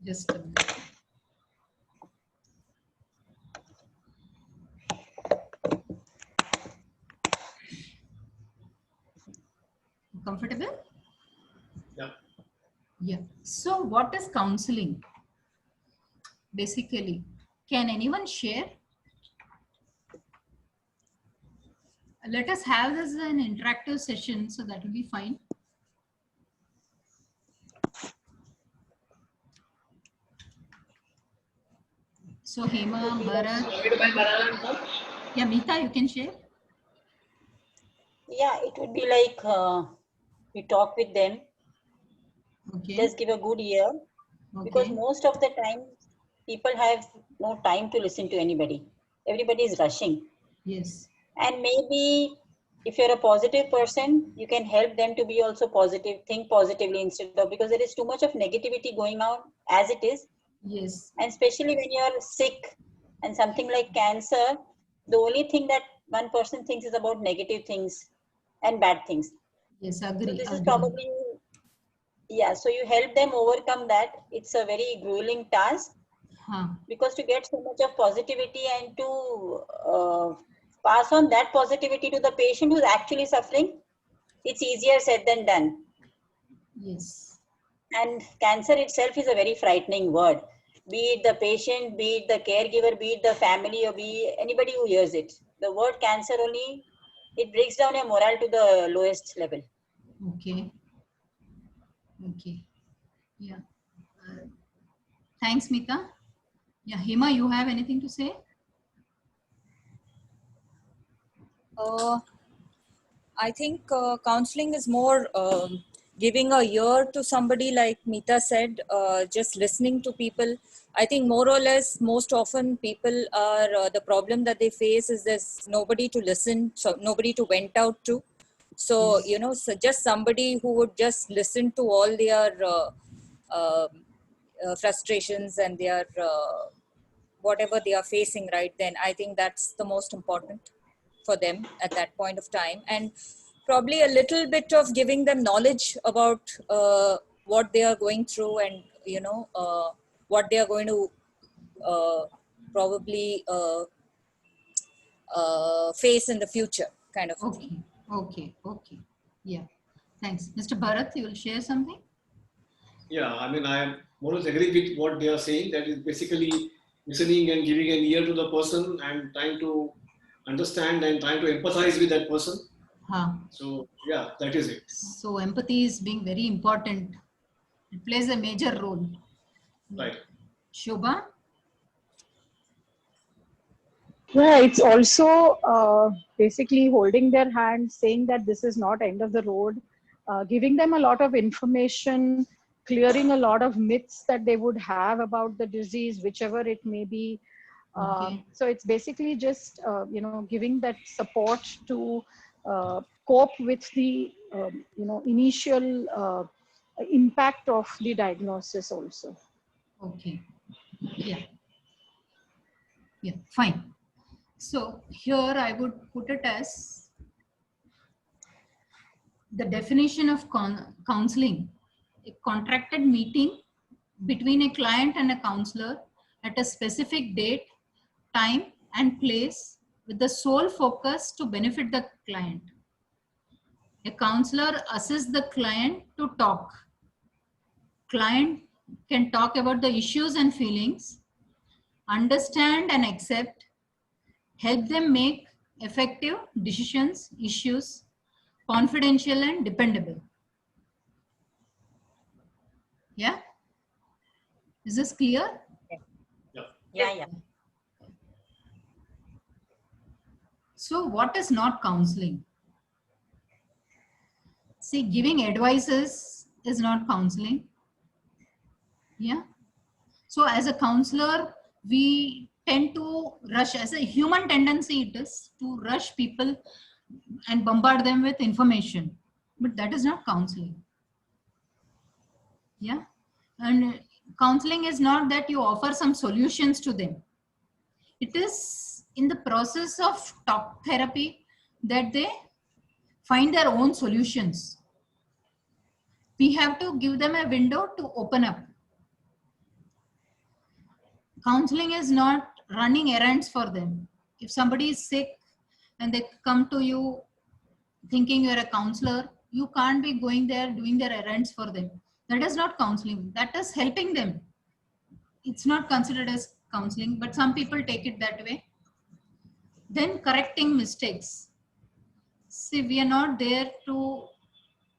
Just a minute. Comfortable? Yeah. Yeah. So what is counseling? Basically, can anyone share? Let us have this as an interactive session, so that will be fine. So Hema, Bharat, yeah, Meeta, you can share. Yeah, it would be like we talk with them, Okay. just give a good ear, because Okay. most of the time people have no time to listen to anybody. Everybody is rushing. Yes. And maybe if you're a positive person, you can help them to be also positive, think positively instead of, because there is too much of negativity going on as it is. Yes. And especially when you're sick and something like cancer, the only thing that one person thinks is about negative things and bad things. Yes. So Agree. this is Agree. probably, yeah, so you help them overcome that. It's a very grueling task, Huh. because to get so much of positivity and to pass on that positivity to the patient who's actually suffering, it's easier said than done. Yes. And cancer itself is a very frightening word, be it the patient, be it the caregiver, be it the family, or be anybody who hears it. The word cancer only, it breaks down your morale to the lowest level. Okay. Okay. Yeah. Thanks, Meeta. Yeah, Hema, you have anything to say? I think counseling is more giving a ear to somebody, like Meeta said, just listening to people. I think more or less, most often people are, the problem that they face is there's nobody to listen, so nobody to vent out to. So, Yes. so just somebody who would just listen to all their frustrations and their whatever they are facing right then. I think that's the most important for them at that point of time, and probably a little bit of giving them knowledge about what they are going through, and what they are going to probably face in the future, kind of a thing. Okay. Okay. Okay. Yeah. Thanks. Mr. Bharat, you will share something? Yeah, I mean, I more or less agree with what they are saying. That is basically listening and giving an ear to the person and trying to understand and trying to empathize with that person. Huh. So yeah, that is it. So empathy is being very important. It plays a major role. Right. Shobha? Yeah, it's also basically holding their hand, saying that this is not end of the road, giving them a lot of information, clearing a lot of myths that they would have about the disease, whichever it may be. Okay. So it's basically just giving that support to cope with the initial impact of the diagnosis also. Okay. Yeah. Yeah. Fine. So here I would put it as the definition of counseling: a contracted meeting between a client and a counselor at a specific date, time, and place with the sole focus to benefit the client. A counselor assists the client to talk. Client can talk about the issues and feelings, understand and accept, help them make effective decisions, issues, confidential and dependable. Yeah? Is this clear? Yeah. So what is not counseling? See, giving advices is not counseling. Yeah. So as a counselor, we tend to rush, as a human tendency it is to rush people and bombard them with information, but that is not counseling. Yeah. And counseling is not that you offer some solutions to them. It is in the process of talk therapy that they find their own solutions. We have to give them a window to open up. Counseling is not running errands for them. If somebody is sick and they come to you thinking you're a counselor, you can't be going there doing their errands for them. That is not counseling. That is helping them. It's not considered as counseling, but some people take it that way. Then correcting mistakes. See, we are not there to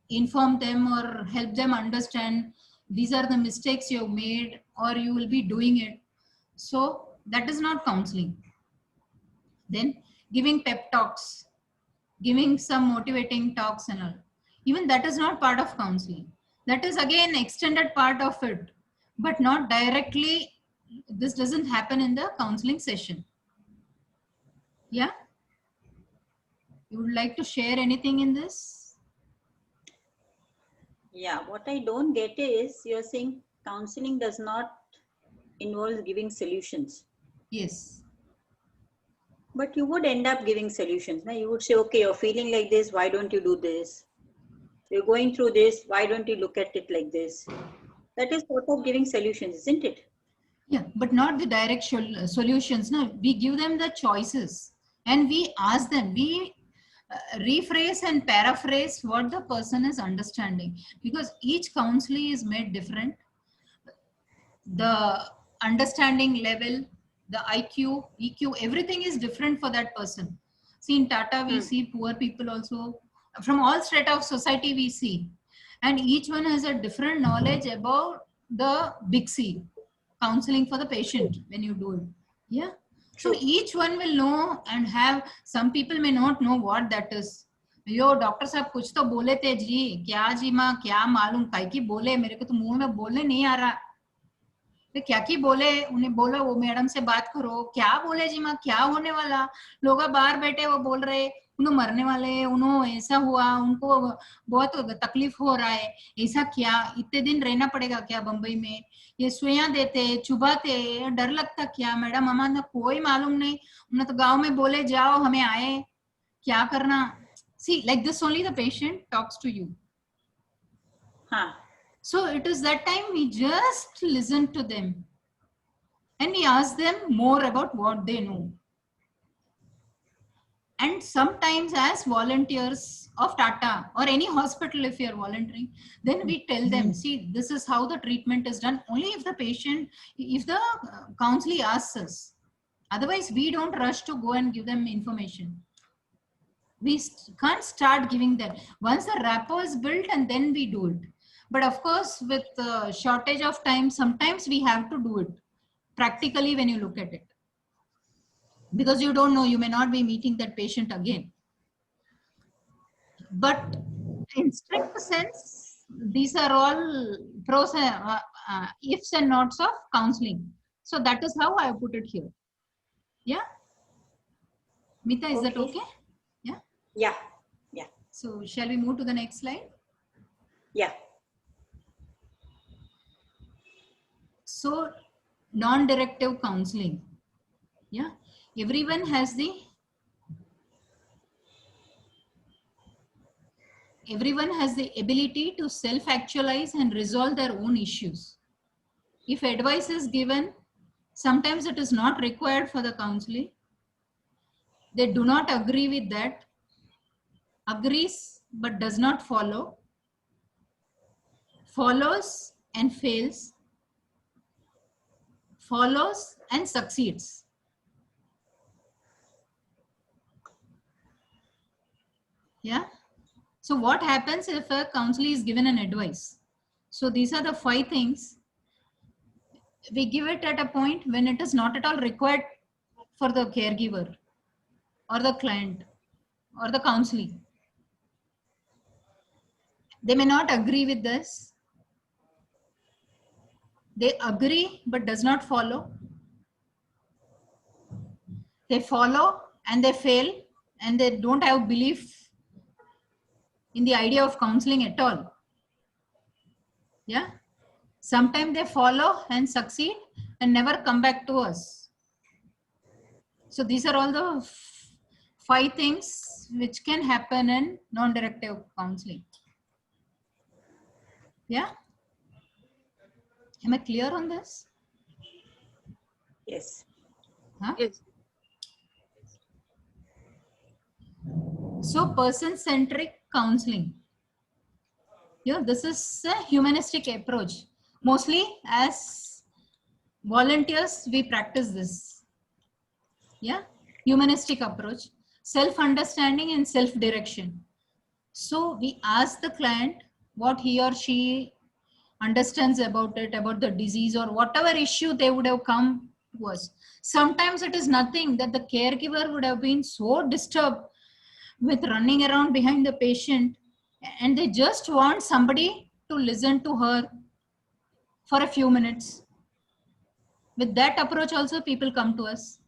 inform them or help them understand these are the mistakes you have made or you will be doing it. So that is not counseling. Then giving pep talks, giving some motivating talks and all. Even that is not part of counseling. That is again extended part of it, but not directly. This doesn't happen in the counseling session. Yeah. You would like to share anything in this? Yeah, what I don't get is you're saying counseling does not involve giving solutions. Yes. But you would end up giving solutions. Now you would say, okay, you're feeling like this, why don't you do this? You're going through this, why don't you look at it like this? That is sort of giving solutions, isn't it? Yeah, but not the direct solutions. No, we give them the choices and we ask them, we rephrase and paraphrase what the person is understanding, because each counselee is made different. The understanding level, the IQ, EQ, everything is different for that person. See, in Tata, we see poor people also from all strata of society we see. And each one has a different knowledge about the big C, counseling for the patient when you do it. Yeah. So True. each one will know and have, some people may not know what that is. Yo doctor साहब कुछ तो बोले थे जी, क्या जी माँ, क्या मालूम काय की बोले, मेरे को तो मुंह में बोलने नहीं आ रहा। तो क्या की बोले, उन्हें बोला वो मैडम से बात करो, क्या बोले जी माँ, क्या होने वाला, लोग बाहर बैठे वो बोल रहे उन्होंने मरने वाले, उन्होंने ऐसा हुआ, उनको बहुत तकलीफ हो रहा है, ऐसा क्या, इतने दिन रहना पड़ेगा क्या बंबई में, ये सुइयां देते चुभाते, डर लगता क्या मैडम, हमारा कोई मालूम नहीं, उन्होंने तो गांव में बोले जाओ हमें आए, क्या करना। See, like this only the patient talks to you. Huh. So it is that time we just listen to them and we ask them more about what they know. And sometimes as volunteers of Tata or any hospital, if you're volunteering, then we tell them, see, this is how the treatment is done only if the patient, if the counselee asks us. Otherwise, we don't rush to go and give them information. We can't start giving them. Once the rapport is built and then we do it. But of course, with shortage of time, sometimes we have to do it practically when you look at it. Because you don't know, you may not be meeting that patient again. But in strict sense, these are all pros, ifs and nots of counseling. So that is how I put it here. Yeah? Mita, is that okay? Yeah? Yeah. Yeah. So shall we move to the next slide? Yeah. So non-directive counseling. Yeah. Everyone has the ability to self-actualize and resolve their own issues. If advice is given, sometimes it is not required for the counseling. They do not agree with that, agrees but does not follow, follows and fails, follows and succeeds. Yeah. So what happens if a counselee is given an advice? So these are the 5 things. We give it at a point when it is not at all required for the caregiver or the client or the counselee. They may not agree with this. They agree but does not follow. They follow and they fail and they don't have belief in the idea of counseling at all. Yeah. Sometimes they follow and succeed and never come back to us. So these are all the 5 things which can happen in non-directive counseling. Yeah. Am I clear on this? Yes. Huh? Yes. So person-centric counseling. Yeah, this is a humanistic approach. Mostly as volunteers, we practice this. Yeah, humanistic approach, self-understanding and self-direction. So we ask the client what he or she understands about it, about the disease or whatever issue they would have come to us. Sometimes it is nothing that the caregiver would have been so disturbed with running around behind the patient, and they just want somebody to listen to her for a few minutes. With that approach also people come to us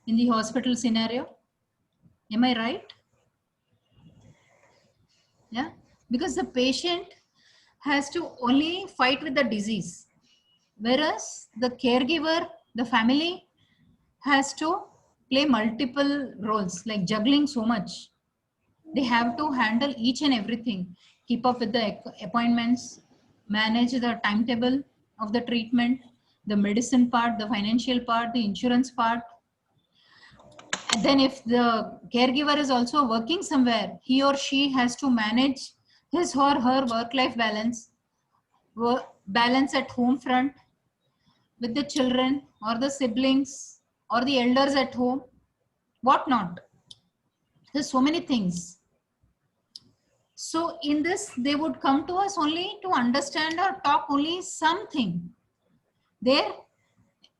in the hospital scenario. Am I right? Yeah, because the patient has to only fight with the disease, whereas the caregiver, the family has to play multiple roles, like juggling so much. They have to handle each and everything, keep up with the appointments, manage the timetable of the treatment, the medicine part, the financial part, the insurance part. And then if the caregiver is also working somewhere, he or she has to manage his or her work-life balance, balance at home front with the children or the siblings or the elders at home, whatnot. There's so many things. So in this, they would come to us only to understand or talk only something. There,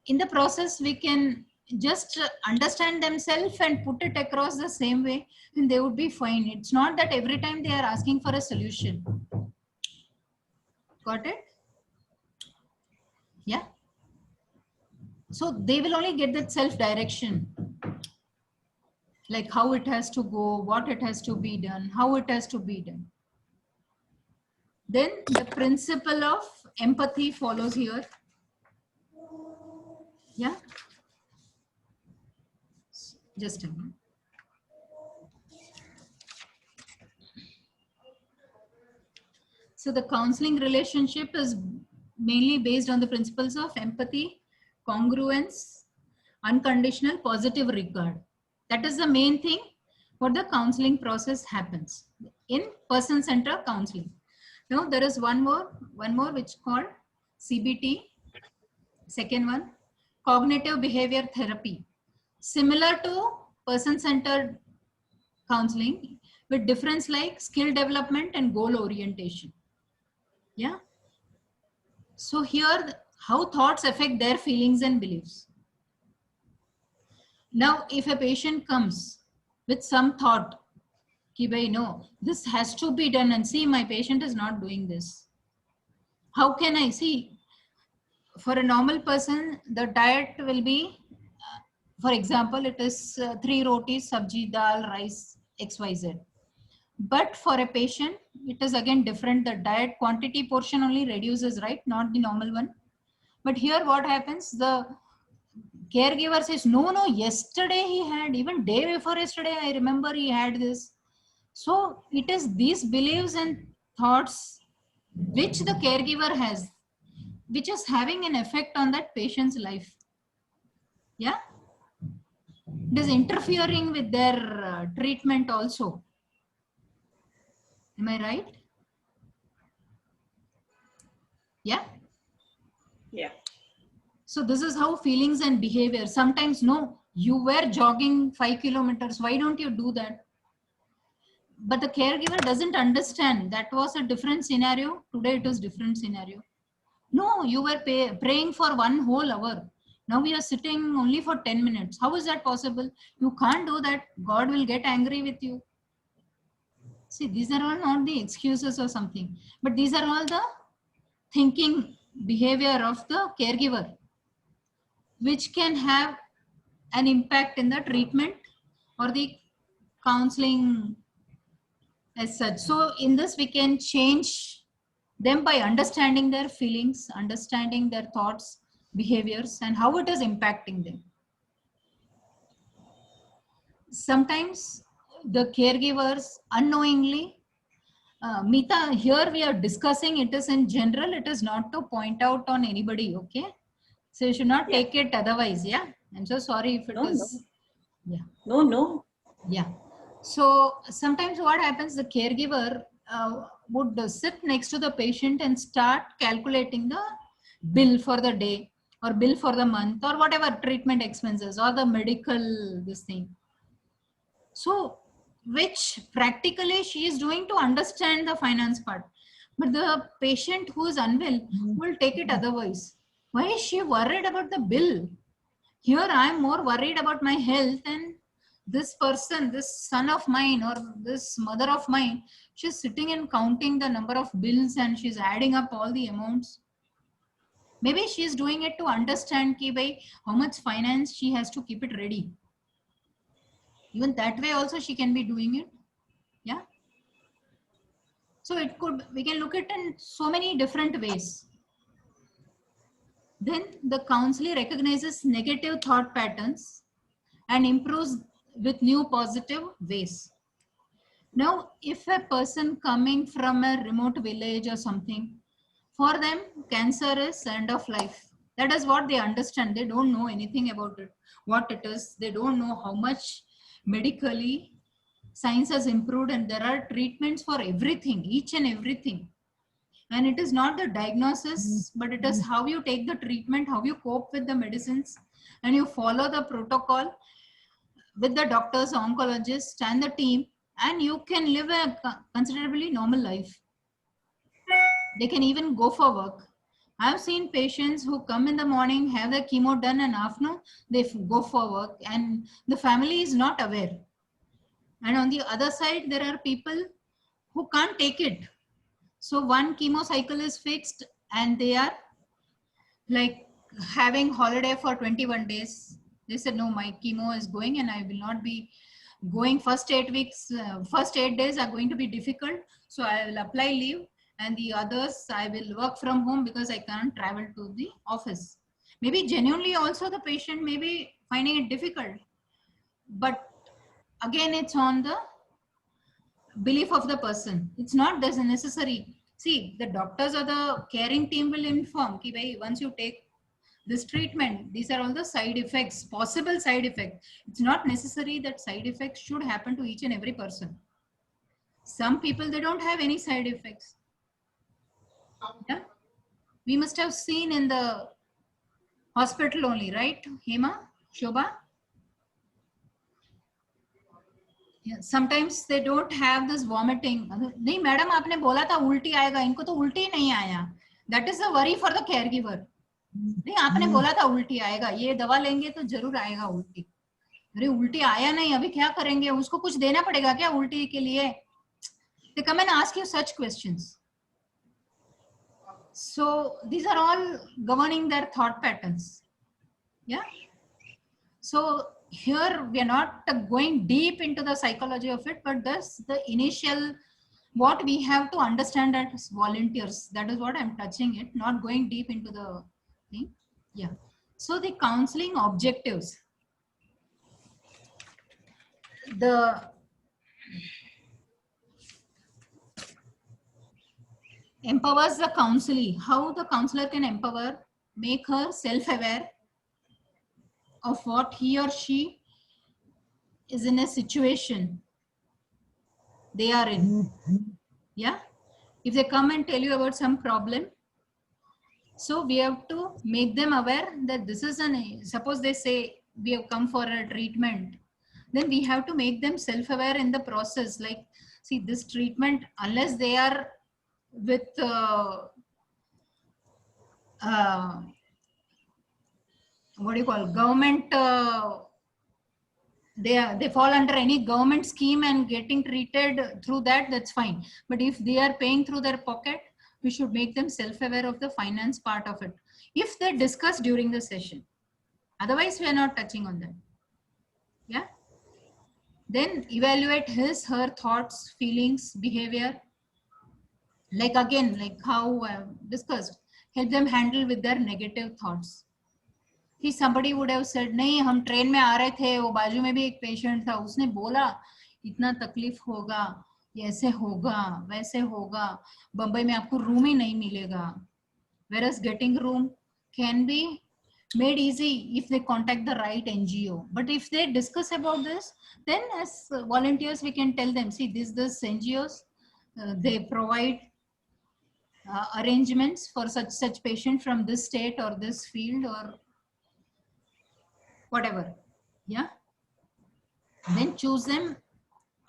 in the process, we can just understand themselves and put it across the same way, and they would be fine. It's not that every time they are asking for a solution. Got it? Yeah. So they will only get that self-direction, like how it has to go, what it has to be done, how it has to be done. Then the principle of empathy follows here. Yeah. Just a minute. So the counseling relationship is mainly based on the principles of empathy, congruence, unconditional positive regard. That is the main thing what the counseling process happens in person-centered counseling. Now there is one more which called CBT. Second one, cognitive behavior therapy. Similar to person-centered counseling with difference like skill development and goal orientation. Yeah. So here, how thoughts affect their feelings and beliefs. Now, if a patient comes with some thought, ki bhai, no, this has to be done, and see, my patient is not doing this. How can I see? For a normal person, the diet will be, for example, it is 3 rotis, sabji, dal, rice, XYZ. But for a patient, it is again different. The diet quantity portion only reduces, right? Not the normal one. But here what happens? The caregiver says, no, yesterday he had, even day before yesterday, I remember he had this. So it is these beliefs and thoughts which the caregiver has, which is having an effect on that patient's life. Yeah. It is interfering with their treatment also. Am I right? Yeah. Yeah. So this is how feelings and behavior. Sometimes, no, you were jogging 5 kilometers. Why don't you do that? But the caregiver doesn't understand that was a different scenario. Today it is different scenario. No, you were praying for 1 whole hour. Now we are sitting only for 10 minutes. How is that possible? You can't do that. God will get angry with you. See, these are all not the excuses or something, but these are all the thinking behavior of the caregiver, which can have an impact in the treatment or the counseling as such. So in this, we can change them by understanding their feelings, understanding their thoughts, behaviors, and how it is impacting them. Sometimes the caregivers unknowingly, Meeta, here we are discussing, it is in general, it is not to point out on anybody, okay? So you should not Yeah. take it otherwise. Yeah. I'm so sorry if it No, is. no. Yeah. No. Yeah. So sometimes what happens, the caregiver would sit next to the patient and start calculating the bill for the day or bill for the month or whatever treatment expenses or the medical this thing. So which practically she is doing to understand the finance part. But the patient who is unwell will take it otherwise. Why is she worried about the bill? Here I am more worried about my health, and this person, this son of mine or this mother of mine, she's sitting and counting the number of bills and she's adding up all the amounts. Maybe she's doing it to understand ki bhai, how much finance she has to keep it ready. Even that way also she can be doing it. Yeah. So it could, we can look at it in so many different ways. Then the counselor recognizes negative thought patterns and improves with new positive ways. Now, if a person coming from a remote village or something, for them, cancer is end of life. That is what they understand. They don't know anything about it, what it is. They don't know how much medically science has improved, and there are treatments for everything, each and everything. And it is not the diagnosis, but it is how you take the treatment, how you cope with the medicines, and you follow the protocol with the doctors, oncologists, and the team, and you can live a considerably normal life. They can even go for work. I've seen patients who come in the morning, have their chemo done, and afternoon they go for work, and the family is not aware. And on the other side, there are people who can't take it. So one chemo cycle is fixed, and they are like having holiday for 21 days. They said, no, my chemo is going and I will not be going. First 8 weeks, first 8 days are going to be difficult. So I will apply leave, and the others I will work from home because I can't travel to the office. Maybe genuinely also the patient may be finding it difficult. But again, it's on the belief of the person. It's not there's a necessary. See, the doctors or the caring team will inform ki bhai, once you take this treatment, these are all the side effects, possible side effects. It's not necessary that side effects should happen to each and every person. Some people, they don't have any side effects. Yeah, we must have seen in the hospital only, right, Hema, Shobha? Yeah, sometimes they don't have this vomiting. नहीं madam आपने बोला था उल्टी आएगा, इनको तो उल्टी नहीं आया. That is a worry for the caregiver. नहीं आपने बोला था उल्टी आएगा, ये दवा लेंगे तो जरूर आएगा उल्टी. अरे उल्टी आया नहीं, अभी क्या करेंगे, उसको कुछ देना पड़ेगा क्या उल्टी के लिए? They come and ask you such questions. So these are all governing their thought patterns. Yeah. So here we are not going deep into the psychology of it, but this the initial what we have to understand as volunteers. That is what I'm touching it, not going deep into the thing. Yeah. So the counseling objectives. The empowers the counselee. How the counselor can empower, make her self-aware of what he or she is in a situation they are in. Yeah. If they come and tell you about some problem, so we have to make them aware that this is suppose they say we have come for a treatment, then we have to make them self-aware in the process. Like, see, this treatment, unless they are with what do you call government, they fall under any government scheme and getting treated through that, that's fine. But if they are paying through their pocket, we should make them self-aware of the finance part of it, if they discuss during the session. Otherwise we are not touching on that. Yeah. Then evaluate his, her thoughts, feelings, behavior. Like again, like how I discussed, help them handle with their negative thoughts. कि somebody would have said, नहीं हम train में आ रहे थे, वो बाजू में भी एक पेशेंट था, उसने बोला इतना तकलीफ होगा, ऐसे होगा, वैसे होगा, बम्बई में आपको रूम ही नहीं मिलेगा. Whereas getting room can be made easy if they contact the right NGO. But if they discuss about this, then as volunteers, we can tell them, see, this NGOs, they provide arrangements for such patient from this state or this field or whatever. Yeah. Then choose them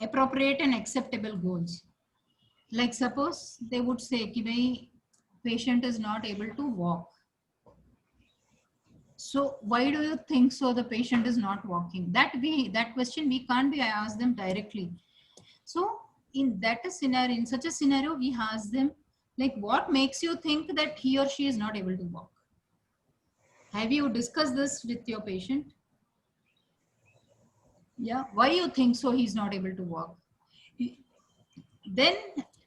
appropriate and acceptable goals. Like suppose they would say, ki bhai, patient is not able to walk. So why do you think so the patient is not walking? That question we can't be asked them directly. So in scenario, in such a scenario, we ask them, like, what makes you think that he or she is not able to walk? Have you discussed this with your patient? Yeah, why you think so he's not able to walk? Then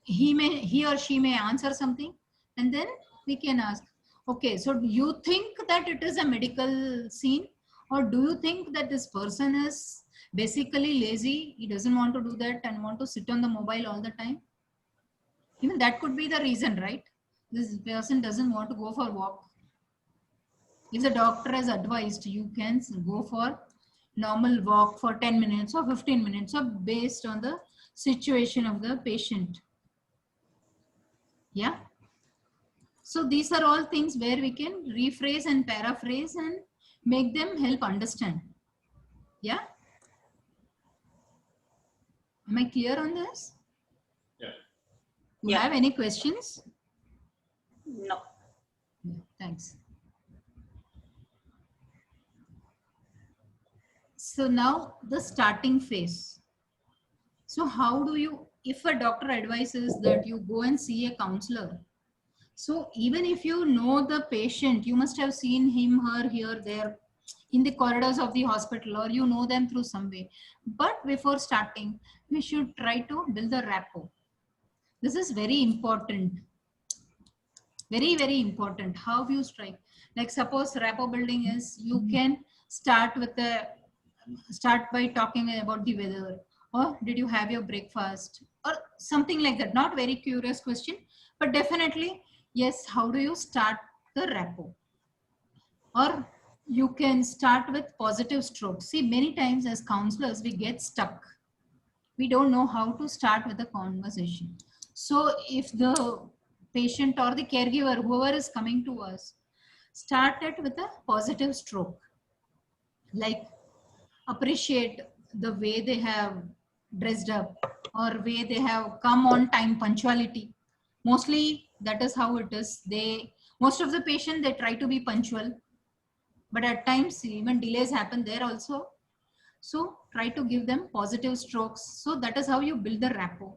he or she may answer something, and then we can ask, okay, so do you think that it is a medical scene, or do you think that this person is basically lazy, he doesn't want to do that and want to sit on the mobile all the time? Even that could be the reason, right? This person doesn't want to go for walk. If the doctor has advised, you can go for normal walk for 10 minutes or 15 minutes or based on the situation of the patient. Yeah. So these are all things where we can rephrase and paraphrase and make them help understand. Yeah. Am I clear on this? Yeah. You have any questions? No. Yeah, thanks. So now the starting phase. So how do you, if a doctor advises that you go and see a counselor, so even if you know the patient, you must have seen him, her, here, there in the corridors of the hospital, or you know them through some way. But before starting, we should try to build the rapport. This is very important. Very, very important. How you strike. Like suppose rapport building is, you can start by talking about the weather, or did you have your breakfast, or something like that. Not very curious question, but definitely, yes, how do you start the rapport? Or you can start with positive strokes. See, many times as counselors, we get stuck. We don't know how to start with a conversation. So if the patient or the caregiver, whoever is coming to us, started with a positive stroke, like appreciate the way they have dressed up or way they have come on time, punctuality. Mostly that is how it is. Most of the patient, they try to be punctual, but at times even delays happen there also. So try to give them positive strokes. So that is how you build the rapport.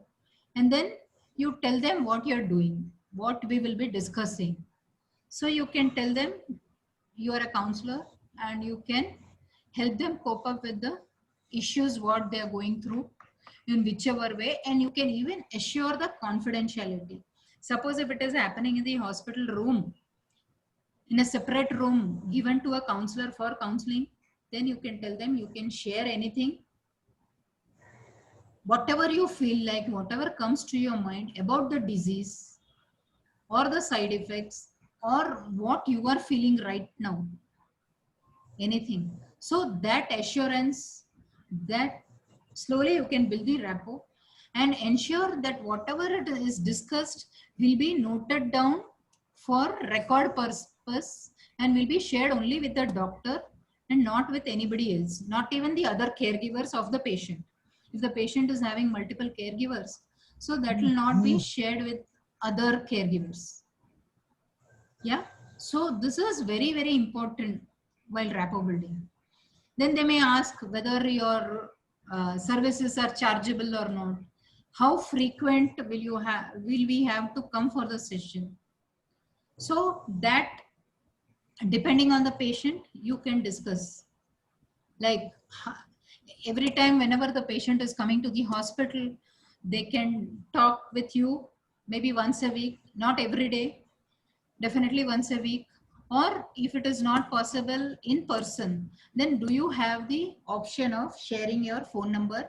And then you tell them what you're doing, what we will be discussing. So you can tell them you are a counselor and you can help them cope up with the issues, what they are going through in whichever way. And you can even assure the confidentiality. Suppose if it is happening in the hospital room, in a separate room given to a counselor for counseling, then you can tell them you can share anything, whatever you feel like, whatever comes to your mind about the disease or the side effects or what you are feeling right now, anything. So that assurance, that slowly you can build the rapport and ensure that whatever it is discussed will be noted down for record purpose and will be shared only with the doctor and not with anybody else, not even the other caregivers of the patient. If the patient is having multiple caregivers, so that will not be shared with other caregivers. Yeah. So this is very, very important while rapport building. Then they may ask whether your services are chargeable or not. How frequent will we have to come for the session? So that depending on the patient, you can discuss. Like every time, whenever the patient is coming to the hospital, they can talk with you maybe once a week, not every day, definitely once a week. Or if it is not possible in person, then do you have the option of sharing your phone number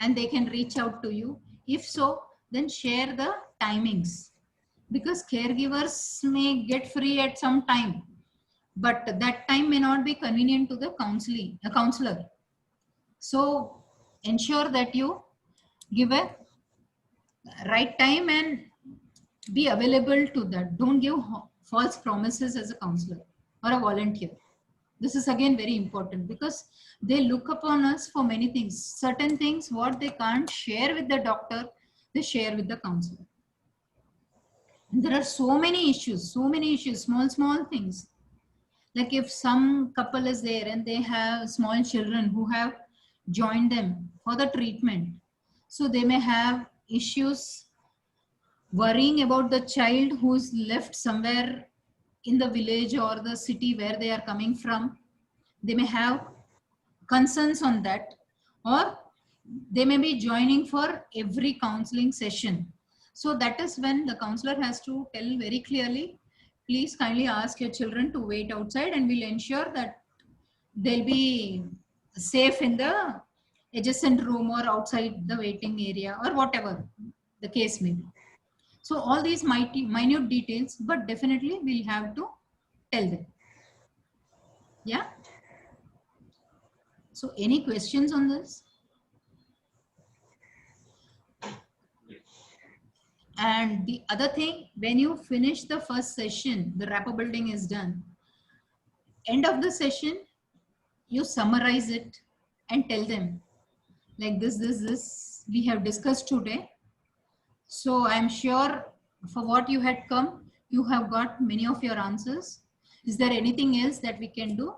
and they can reach out to you? If so, then share the timings, because caregivers may get free at some time, but that time may not be convenient to the counselor. So ensure that you give a right time and be available to that. Don't give false promises as a counselor or a volunteer. This is again very important because they look upon us for many things. Certain things what they can't share with the doctor, they share with the counselor. And there are so many issues, small things. Like if some couple is there and they have small children who have joined them for the treatment, so they may have issues worrying about the child who's left somewhere in the village or the city where they are coming from. They may have concerns on that, or they may be joining for every counseling session. So that is when the counselor has to tell very clearly, please kindly ask your children to wait outside and we'll ensure that they'll be safe in the adjacent room or outside the waiting area or whatever the case may be. So all these minute details, but definitely we'll have to tell them. Yeah. So any questions on this? And the other thing, when you finish the first session, the rapport building is done. End of the session, you summarize it and tell them like this we have discussed today. So I'm sure for what you had come, you have got many of your answers. Is there anything else that we can do?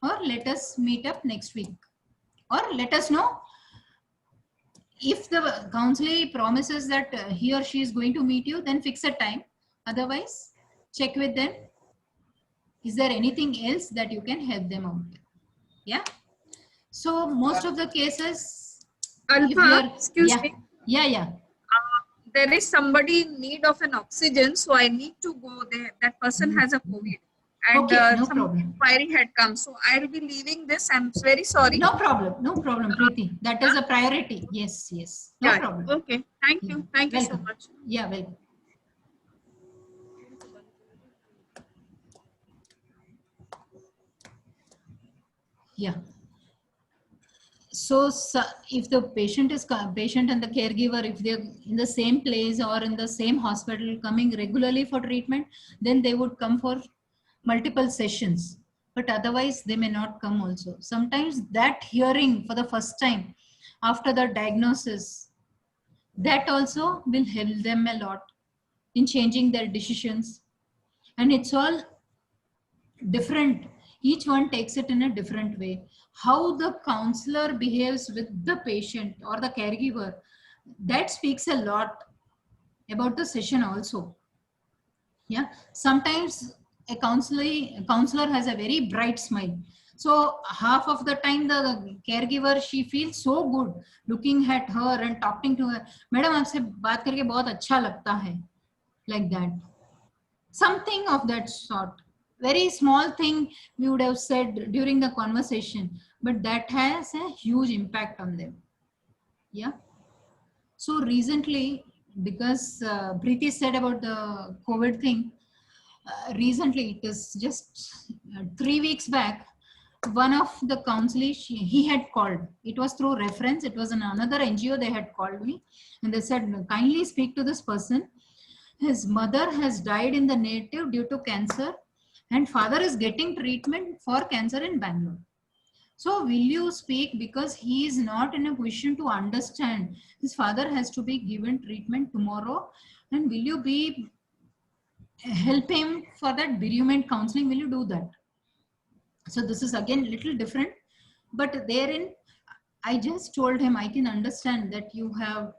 Or let us meet up next week. Or let us know if the counselor promises that he or she is going to meet you, then fix a time. Otherwise, check with them. Is there anything else that you can help them out with? Yeah. So most of the cases, Alpha, excuse me. Yeah. There is somebody in need of an oxygen, so I need to go there. That person has a COVID. And Okay, no some problem. inquiry had come. So I'll be leaving this. I'm very sorry. No problem, Preeti. That is a priority. Yes. No problem. Okay. Thank you. Thank you so Welcome. much. Yeah, welcome. Yeah. So if the patient and the caregiver, if they're in the same place or in the same hospital coming regularly for treatment, then they would come for multiple sessions. But otherwise, they may not come also. Sometimes that hearing for the first time after the diagnosis, that also will help them a lot in changing their decisions. And it's all different. Each one takes it in a different way. How the counselor behaves with the patient or the caregiver, that speaks a lot about the session also. Yeah, sometimes a counselor has a very bright smile. So half of the time the caregiver, she feels so good looking at her and talking to her. Madam, आपसे बात करके बहुत अच्छा लगता है. Like that. Something of that sort. Very small thing we would have said during the conversation, but that has a huge impact on them. Yeah. So recently, because Preeti said about the COVID thing, recently it is just 3 weeks back, one of the counselors, he had called. It was through reference. It was in another NGO. They had called me and they said, kindly speak to this person. His mother has died in the native due to cancer and father is getting treatment for cancer in Bangalore. So will you speak, because he is not in a position to understand. His father has to be given treatment tomorrow, and will you be help him for that bereavement counseling? Will you do that? So this is again little different, but therein I just told him, I can understand that you have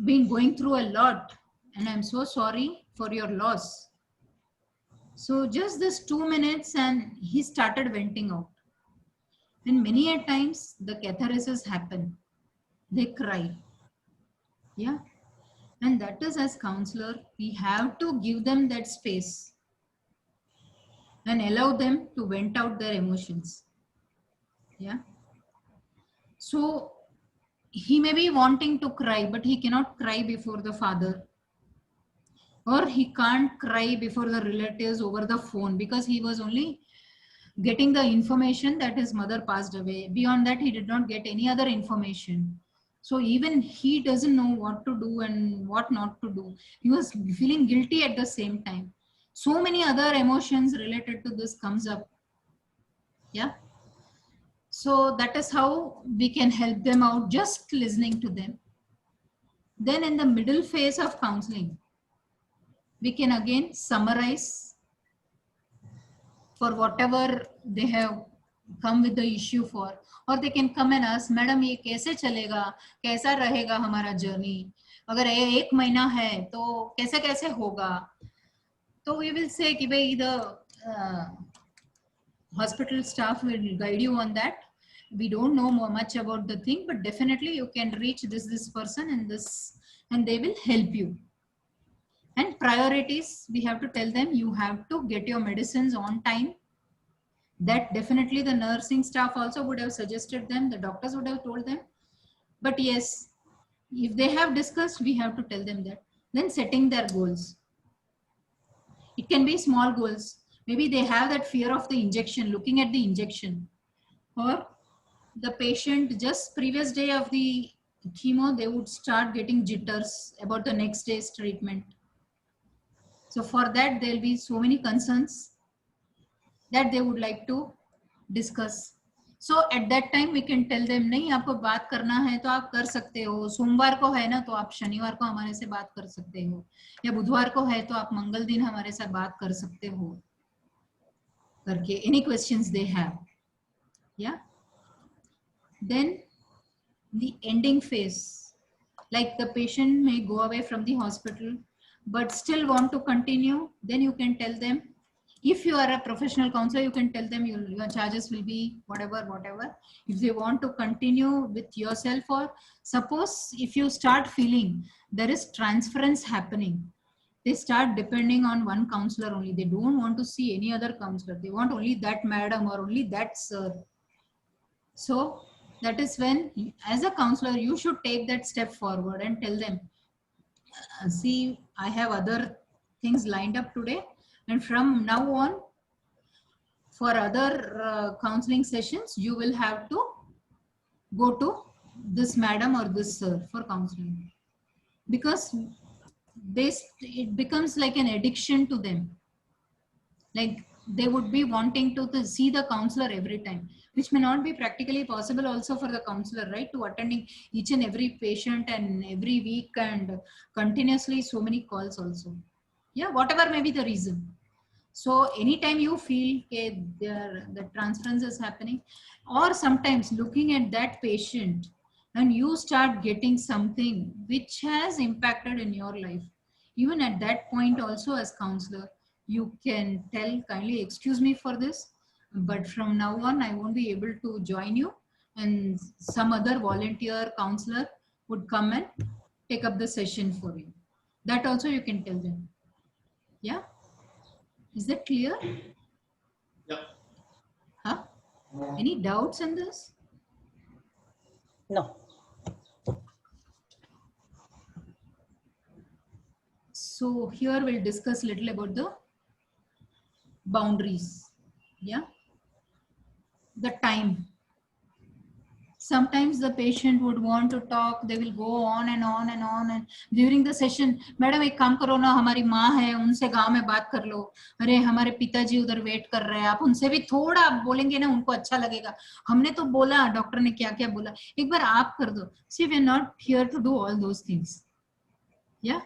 been going through a lot and I'm so sorry for your loss. So just this 2 minutes and he started venting out. And many a times the catharsis happen. They cry. Yeah. And that is, as counselor, we have to give them that space and allow them to vent out their emotions. Yeah. So he may be wanting to cry, but he cannot cry before the father. or he can't cry before the relatives over the phone because he was only getting the information that his mother passed away. Beyond that, he did not get any other information. So even he doesn't know what to do and what not to do. He was feeling guilty at the same time. So many other emotions related to this comes up. Yeah. So that is how we can help them out, just listening to them. Then in the middle phase of counseling, we can again summarize for whatever they have come with the issue for, or they can come and ask, madam ये कैसे चलेगा, कैसा रहेगा हमारा journey, अगर एक महीना है तो कैसे कैसे होगा. तो we will say कि भाई the hospital staff will guide you on that. We don't know much about the thing, but definitely you can reach this person and this, and they will help you. And priorities, we have to tell them, you have to get your medicines on time. That definitely the nursing staff also would have suggested them, the doctors would have told them. But yes, if they have discussed, we have to tell them that. Then setting their goals. It can be small goals. Maybe they have that fear of the injection, looking at the injection. Or the patient just previous day of the chemo, they would start getting jitters about the next day's treatment. So for that, there'll be so many concerns that they would like to discuss. So at that time, we can tell them, नहीं आपको बात करना है तो आप कर सकते हो, सोमवार को है ना तो आप शनिवार को हमारे से बात कर सकते हो, या बुधवार को है तो आप मंगल दिन हमारे साथ बात कर सकते हो करके. Any questions they have. Yeah. Then the ending phase, like the patient may go away from the hospital but still want to continue, then you can tell them, if you are a professional counselor, you can tell them your charges will be whatever. If they want to continue with yourself, or suppose if you start feeling there is transference happening, they start depending on one counselor only. They don't want to see any other counselor. They want only that madam or only that sir. So that is when, as a counselor, you should take that step forward and tell them, see, I have other things lined up today, and from now on, for other counseling sessions, you will have to go to this madam or this sir for counseling, because it becomes like an addiction to them. Like they would be wanting to see the counselor every time, which may not be practically possible also for the counselor, right? To attending each and every patient and every week and continuously so many calls also. Yeah, whatever may be the reason. So anytime you feel the transference is happening, or sometimes looking at that patient and you start getting something which has impacted in your life, even at that point also as counselor, you can tell, kindly excuse me for this, but from now on I won't be able to join you, and some other volunteer counselor would come and take up the session for you. That also you can tell them. Yeah. Is that clear? Yeah. Huh? Any doubts in this? No. So here we'll discuss a little about the boundaries. Yeah. The time. Sometimes the patient would want to talk, they will go on and on and on, and during the session, madam एक काम करो ना, हमारी माँ है उनसे गांव में बात कर लो, अरे हमारे पिताजी उधर वेट कर रहे हैं, आप उनसे भी थोड़ा आप बोलेंगे ना, उनको अच्छा लगेगा, हमने तो बोला डॉक्टर ने क्या क्या बोला, एक बार आप कर दो. See, we are not here to do all those things. Yeah,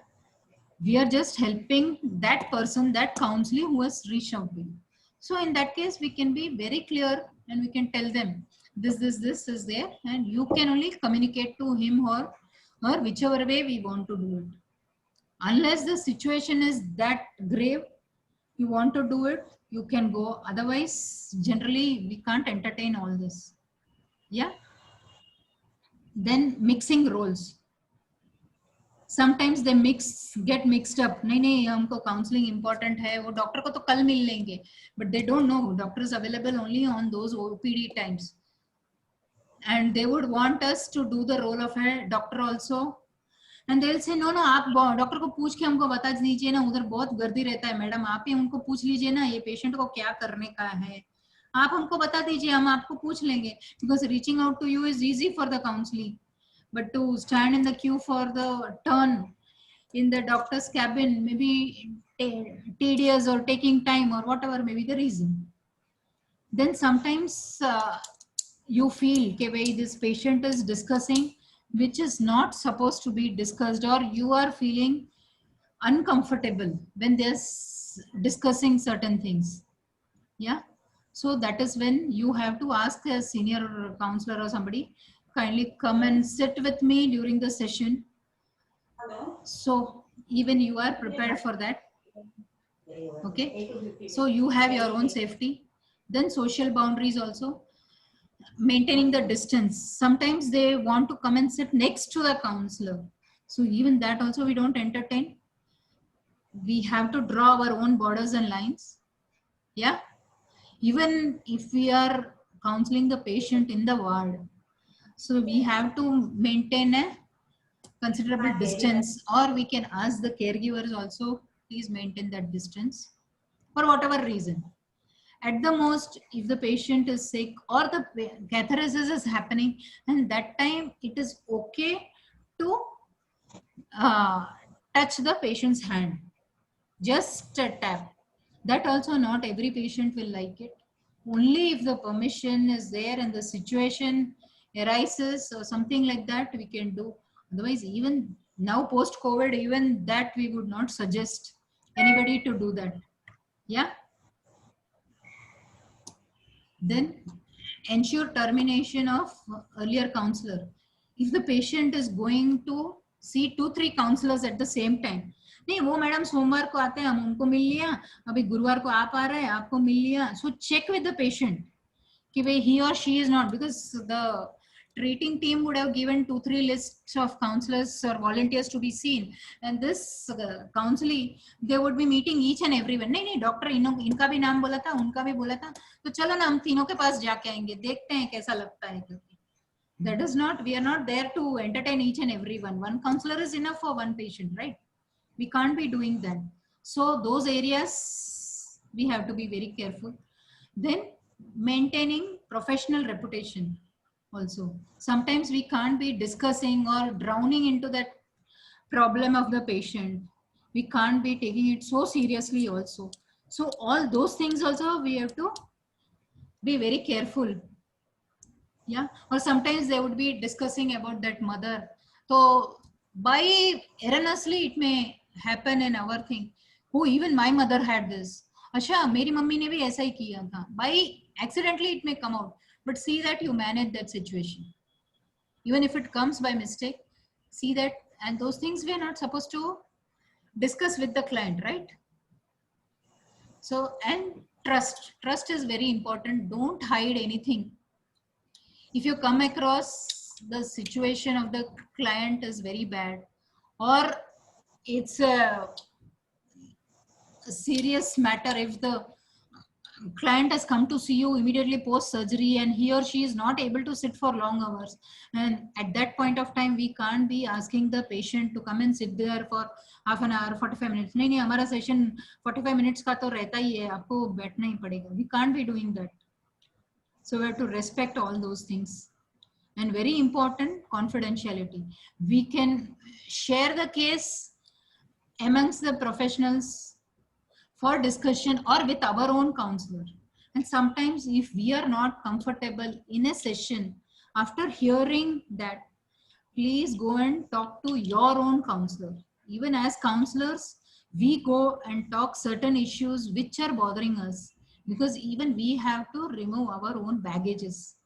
we are just helping that person, that counselor who has reached out to you. So in that case, we can be very clear and we can tell them, this is there, and you can only communicate to him or whichever way we want to do it. Unless the situation is that grave, you want to do it, you can go. Otherwise, generally, we can't entertain all this. Yeah. Then mixing roles. Sometimes they get mixed up. नहीं हमको counseling important है, वो doctor को तो कल मिल लेंगे, but they don't know doctor is available only on those OPD times. And they would want us to do the role of a doctor also, and they'll say no आप doctor को पूछ के हमको बता दीजिए ना, उधर बहुत गर्दी रहता है मैडम, आप ही उनको पूछ लीजिए ना ये पेशेंट को क्या करने का है, आप हमको बता दीजिए, हम आपको पूछ लेंगे. Because reaching out to you is easy for the counseling, but to stand in the queue for the turn in the doctor's cabin may be tedious or taking time or whatever may be the reason. Then sometimes you feel okay, this patient is discussing which is not supposed to be discussed, or you are feeling uncomfortable when they're discussing certain things. Yeah. So that is when you have to ask a senior counselor or somebody, kindly come and sit with me during the session. So even you are prepared for that. Okay. So you have your own safety. Then social boundaries also. Maintaining the distance. Sometimes they want to come and sit next to the counselor. So even that also we don't entertain. We have to draw our own borders and lines. Yeah. Even if we are counseling the patient in the ward, so we have to maintain a considerable distance, or we can ask the caregivers also, please maintain that distance for whatever reason. At the most, if the patient is sick or the catheterization is happening, and that time it is okay to touch the patient's hand, just a tap. That also not every patient will like it. Only if the permission is there and the situation arises or something like that, we can do. Otherwise, even now post-COVID, even that we would not suggest anybody to do that. Yeah. Then ensure termination of earlier counselor. If the patient is going to see 2-3 counselors at the same time, नहीं वो madam सोमवार को आते हैं, हम उनको मिल लिया, अभी गुरुवार को आप आ रहे हैं, आपको मिल लिया. So check with the patient कि भाई he or she is not, because the treating team would have given 2-3 lists of counselors or volunteers to be seen, and this counseling they would be meeting each and everyone. नहीं doctor इनका भी नाम बोला था, उनका भी बोला था, तो चलो ना हम तीनों के पास जाके आएंगे, देखते हैं कैसा लगता है. That is not, we are not there to entertain each and everyone. One counselor is enough for one patient, right? We can't be doing that. So those areas we have to be very careful. Then maintaining professional reputation also. Sometimes we can't be discussing or drowning into that problem of the patient. We can't be taking it so seriously also. So all those things also we have to be very careful. Yeah. Or sometimes they would be discussing about that mother. So by erroneously it may happen in our thing. Oh, even my mother had this. अच्छा मेरी mummy ने भी ऐसा ही किया था. By accidentally it may come out, but see that you manage that situation. Even if it comes by mistake, see that, and those things we are not supposed to discuss with the client, right? So, and trust is very important. Don't hide anything. If you come across the situation of the client is very bad, or it's a serious matter, if the client has come to see you immediately post surgery and he or she is not able to sit for long hours, and at that point of time we can't be asking the patient to come and sit there for half an hour, 45 minutes. नहीं हमारा session 45 minutes का तो रहता ही है, आपको बैठना ही पड़ेगा. We can't be doing that. So we have to respect all those things. And very important, confidentiality. We can share the case amongst the professionals for discussion or with our own counselor. And sometimes if we are not comfortable in a session, after hearing that, please go and talk to your own counselor. Even as counselors, we go and talk certain issues which are bothering us, because even we have to remove our own baggages.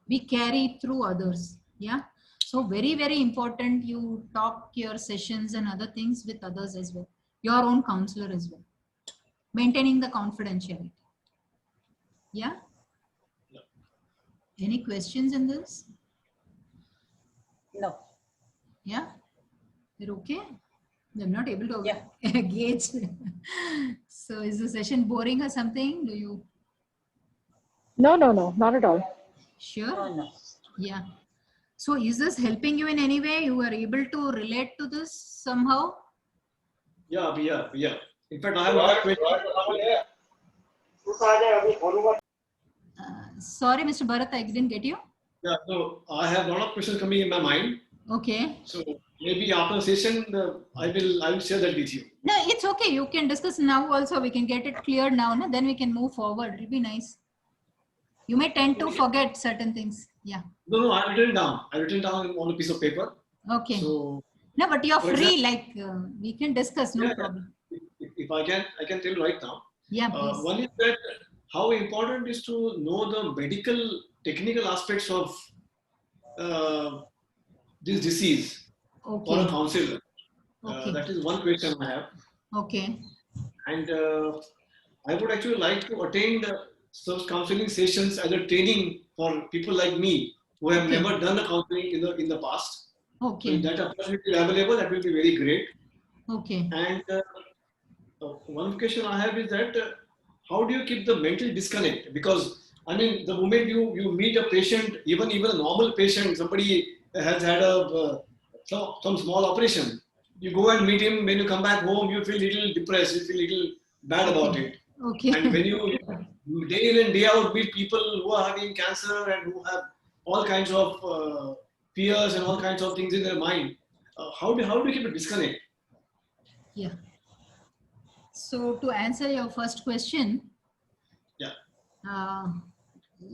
We carry through others. Yeah. So very, very important you talk your sessions and other things with others as well. Your own counselor as well. Maintaining the confidentiality. Yeah. Any questions in this? No. Yeah. You're okay? I'm not able to gauge. So is the session boring or something? Do you? No, not at all. Sure. No. Yeah. So is this helping you in any way? You are able to relate to this somehow? Yeah. In fact, I have one question. Sorry, Mr. Bharat, I didn't get you. Yeah, so I have a lot of questions coming in my mind. Okay. So maybe after session, I will share that with you. No, it's okay. You can discuss now also. We can get it cleared now. No? Then we can move forward. It'll be nice. You may tend to forget certain things. Yeah. No, I written down. I written down on a piece of paper. Okay. So No, but you're for free. Like we can discuss. No yeah, problem. if I can tell you right now. Yeah, please. One is that how important is to know the medical technical aspects of this disease for a Okay. counselor. Okay. That is one question I have. Okay. And I would actually like to attend such counseling sessions as a training for people like me who have Okay. never done a counseling in the past. So if Okay. that opportunity is available, that will be very great. Okay. And one question I have is that how do you keep the mental disconnect? Because I mean, the moment you meet a patient, even a normal patient, somebody has had a some small operation, you go and meet him. When you come back home, you feel little depressed, you feel little bad about Okay. it. Okay. And when you day in and day out meet people who are having cancer and who have all kinds of fears and all kinds of things in their mind, how do you keep a disconnect? Yeah. So to answer your first question, Yeah.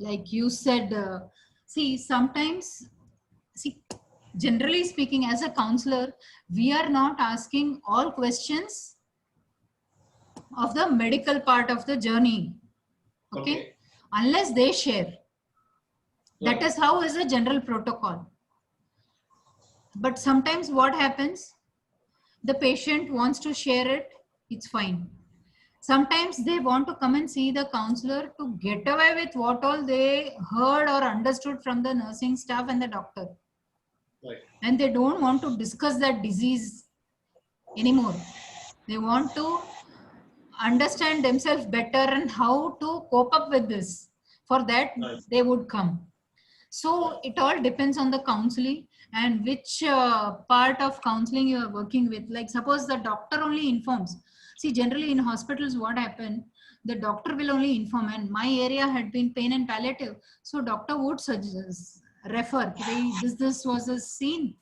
like you said, sometimes, generally speaking, as a counselor, we are not asking all questions of the medical part of the journey. Okay. Unless they share. That Right. is how is a general protocol. But sometimes what happens, the patient wants to share it, it's fine. Sometimes they want to come and see the counselor to get away with what all they heard or understood from the nursing staff and the doctor. Right. And they don't want to discuss that disease anymore. They want to understand themselves better and how to cope up with this. For that, Right. they would come. So it all depends on the counseling and which part of counseling you are working with. Like suppose the doctor only informs. See, generally in hospitals, what happened? The doctor will only inform, and my area had been pain and palliative. So doctor would suggest, refer, this was a scene.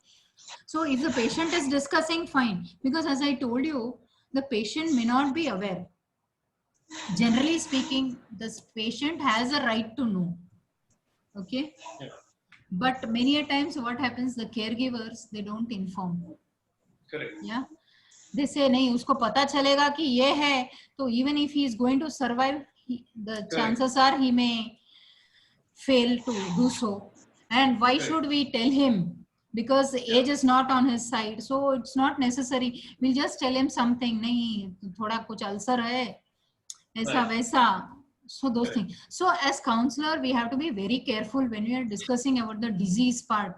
So if the patient is discussing, fine. Because as I told you, the patient may not be aware. Generally speaking, this patient has a right to know. Okay. Yeah. But many a times what happens, the caregivers, they don't inform. Correct. Yeah. They say, nahi, usko pata chalega ki ye hai, so even if he is going to survive, the chances are he may fail to do so. And why should we tell him? Because age is not on his side. So it's not necessary. We'll just tell him something, nahi, thoda kuch ulcer hai, aisa vaisa. So those things. So as counselor, we have to be very careful when we are discussing about the disease part.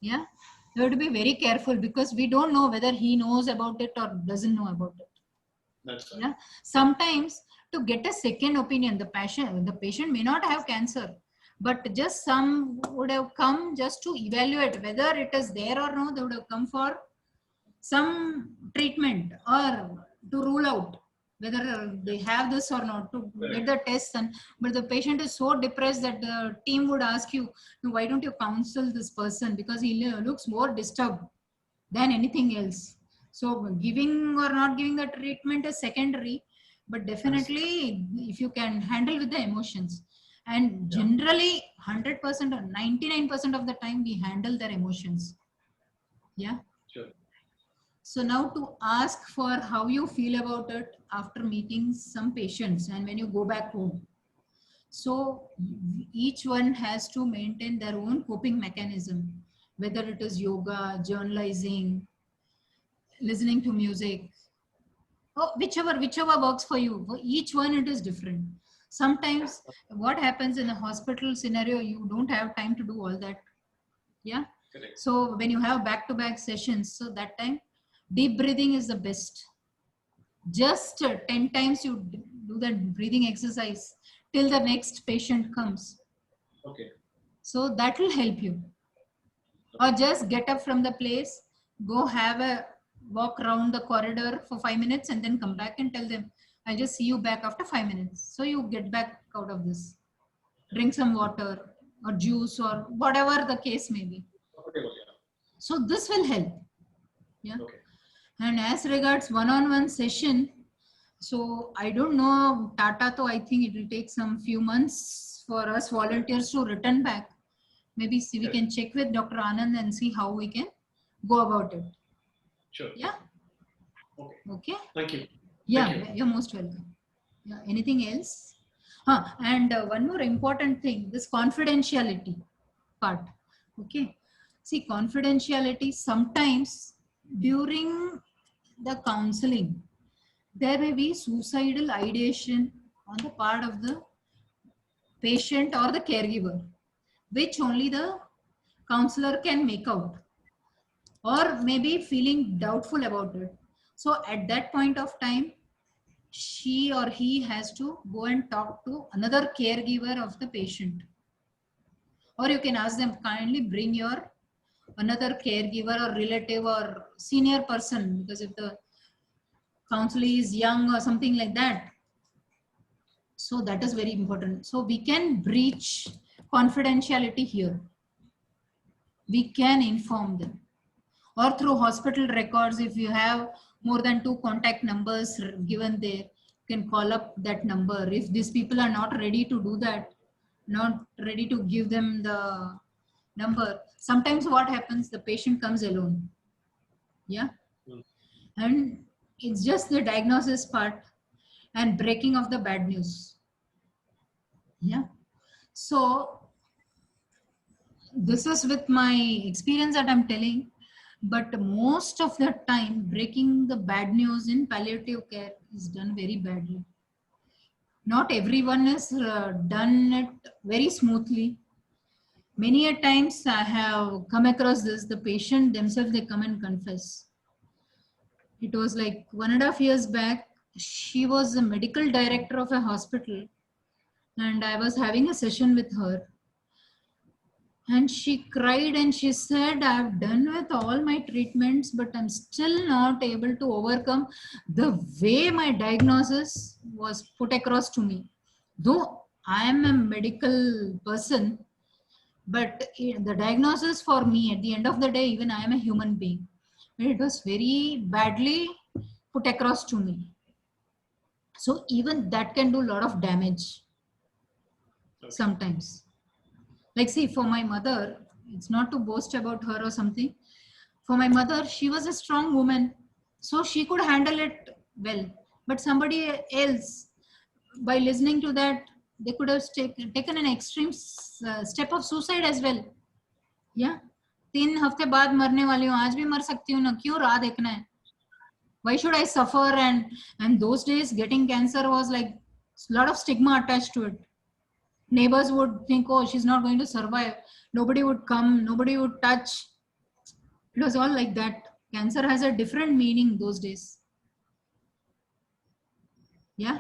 Yeah, we have to be very careful because we don't know whether he knows about it or doesn't know about it. That's right. Yeah, sometimes to get a second opinion, the patient may not have cancer, but just some would have come just to evaluate whether it is there or no. They would have come for some treatment or to rule out whether they have this or not, to get the tests. And but the patient is so depressed that the team would ask you, why don't you counsel this person, because he looks more disturbed than anything else. So giving or not giving the treatment is secondary, but definitely if you can handle with the emotions, and generally 100% or 99% of the time we handle their emotions. Yeah. Sure. So now to ask for how you feel about it after meeting some patients and when you go back home. So each one has to maintain their own coping mechanism, whether it is yoga, journalizing, listening to music, or whichever works for you. For each one it is different. Sometimes what happens in a hospital scenario, you don't have time to do all that. Yeah. Correct. So when you have back-to-back sessions, so that time deep breathing is the best. Just 10 times you do that breathing exercise till the next patient comes. Okay. So that will help you. Or just get up from the place, go have a walk around the corridor for 5 minutes and then come back and tell them, I'll just see you back after 5 minutes. So you get back out of this. Drink some water or juice or whatever the case may be. Whatever, yeah. So this will help. Yeah. Okay. And as regards one-on-one session, so I don't know, Tata, so I think it will take some few months for us volunteers to return back. Maybe see, we can check with Dr. Anand and see how we can go about it. Sure. Yeah. Okay. Okay. Thank you. Yeah, Thank you. you're most welcome. Yeah. Anything else? And one more important thing, this confidentiality part. Okay. See, confidentiality, sometimes during the counseling, there may be suicidal ideation on the part of the patient or the caregiver, which only the counselor can make out, or maybe feeling doubtful about it. So at that point of time, she or he has to go and talk to another caregiver of the patient. Or you can ask them, kindly bring your another caregiver or relative or senior person, because if the counselor is young or something like that. So that is very important. So we can breach confidentiality here. We can inform them. Or through hospital records, if you have more than 2 contact numbers given there, you can call up that number. If these people are not ready to do that, not ready to give them the number, sometimes what happens, the patient comes alone. Yeah. And it's just the diagnosis part and breaking of the bad news. Yeah. So this is with my experience that I'm telling, but most of the time breaking the bad news in palliative care is done very badly. Not everyone has done it very smoothly. Many a times I have come across this, the patient themselves, they come and confess. It was like 1.5 years back, she was a medical director of a hospital and I was having a session with her. And she cried and she said, I've done with all my treatments, but I'm still not able to overcome the way my diagnosis was put across to me. Though I am a medical person, but the diagnosis for me, at the end of the day, even I am a human being. It was very badly put across to me. So even that can do a lot of damage sometimes. Like, see, for my mother, it's not to boast about her or something. For my mother, she was a strong woman, so she could handle it well. But somebody else, by listening to that, they could have taken an extreme step of suicide as well. Yeah. 3 हफ्ते बाद मरने वाली हूँ, आज भी मर सकती हूँ ना, क्यों राह देखना है? Why should I suffer? And those days getting cancer was like a lot of stigma attached to it. Neighbors would think, oh, she's not going to survive. Nobody would come, nobody would touch. It was all like that. Cancer has a different meaning those days. Yeah.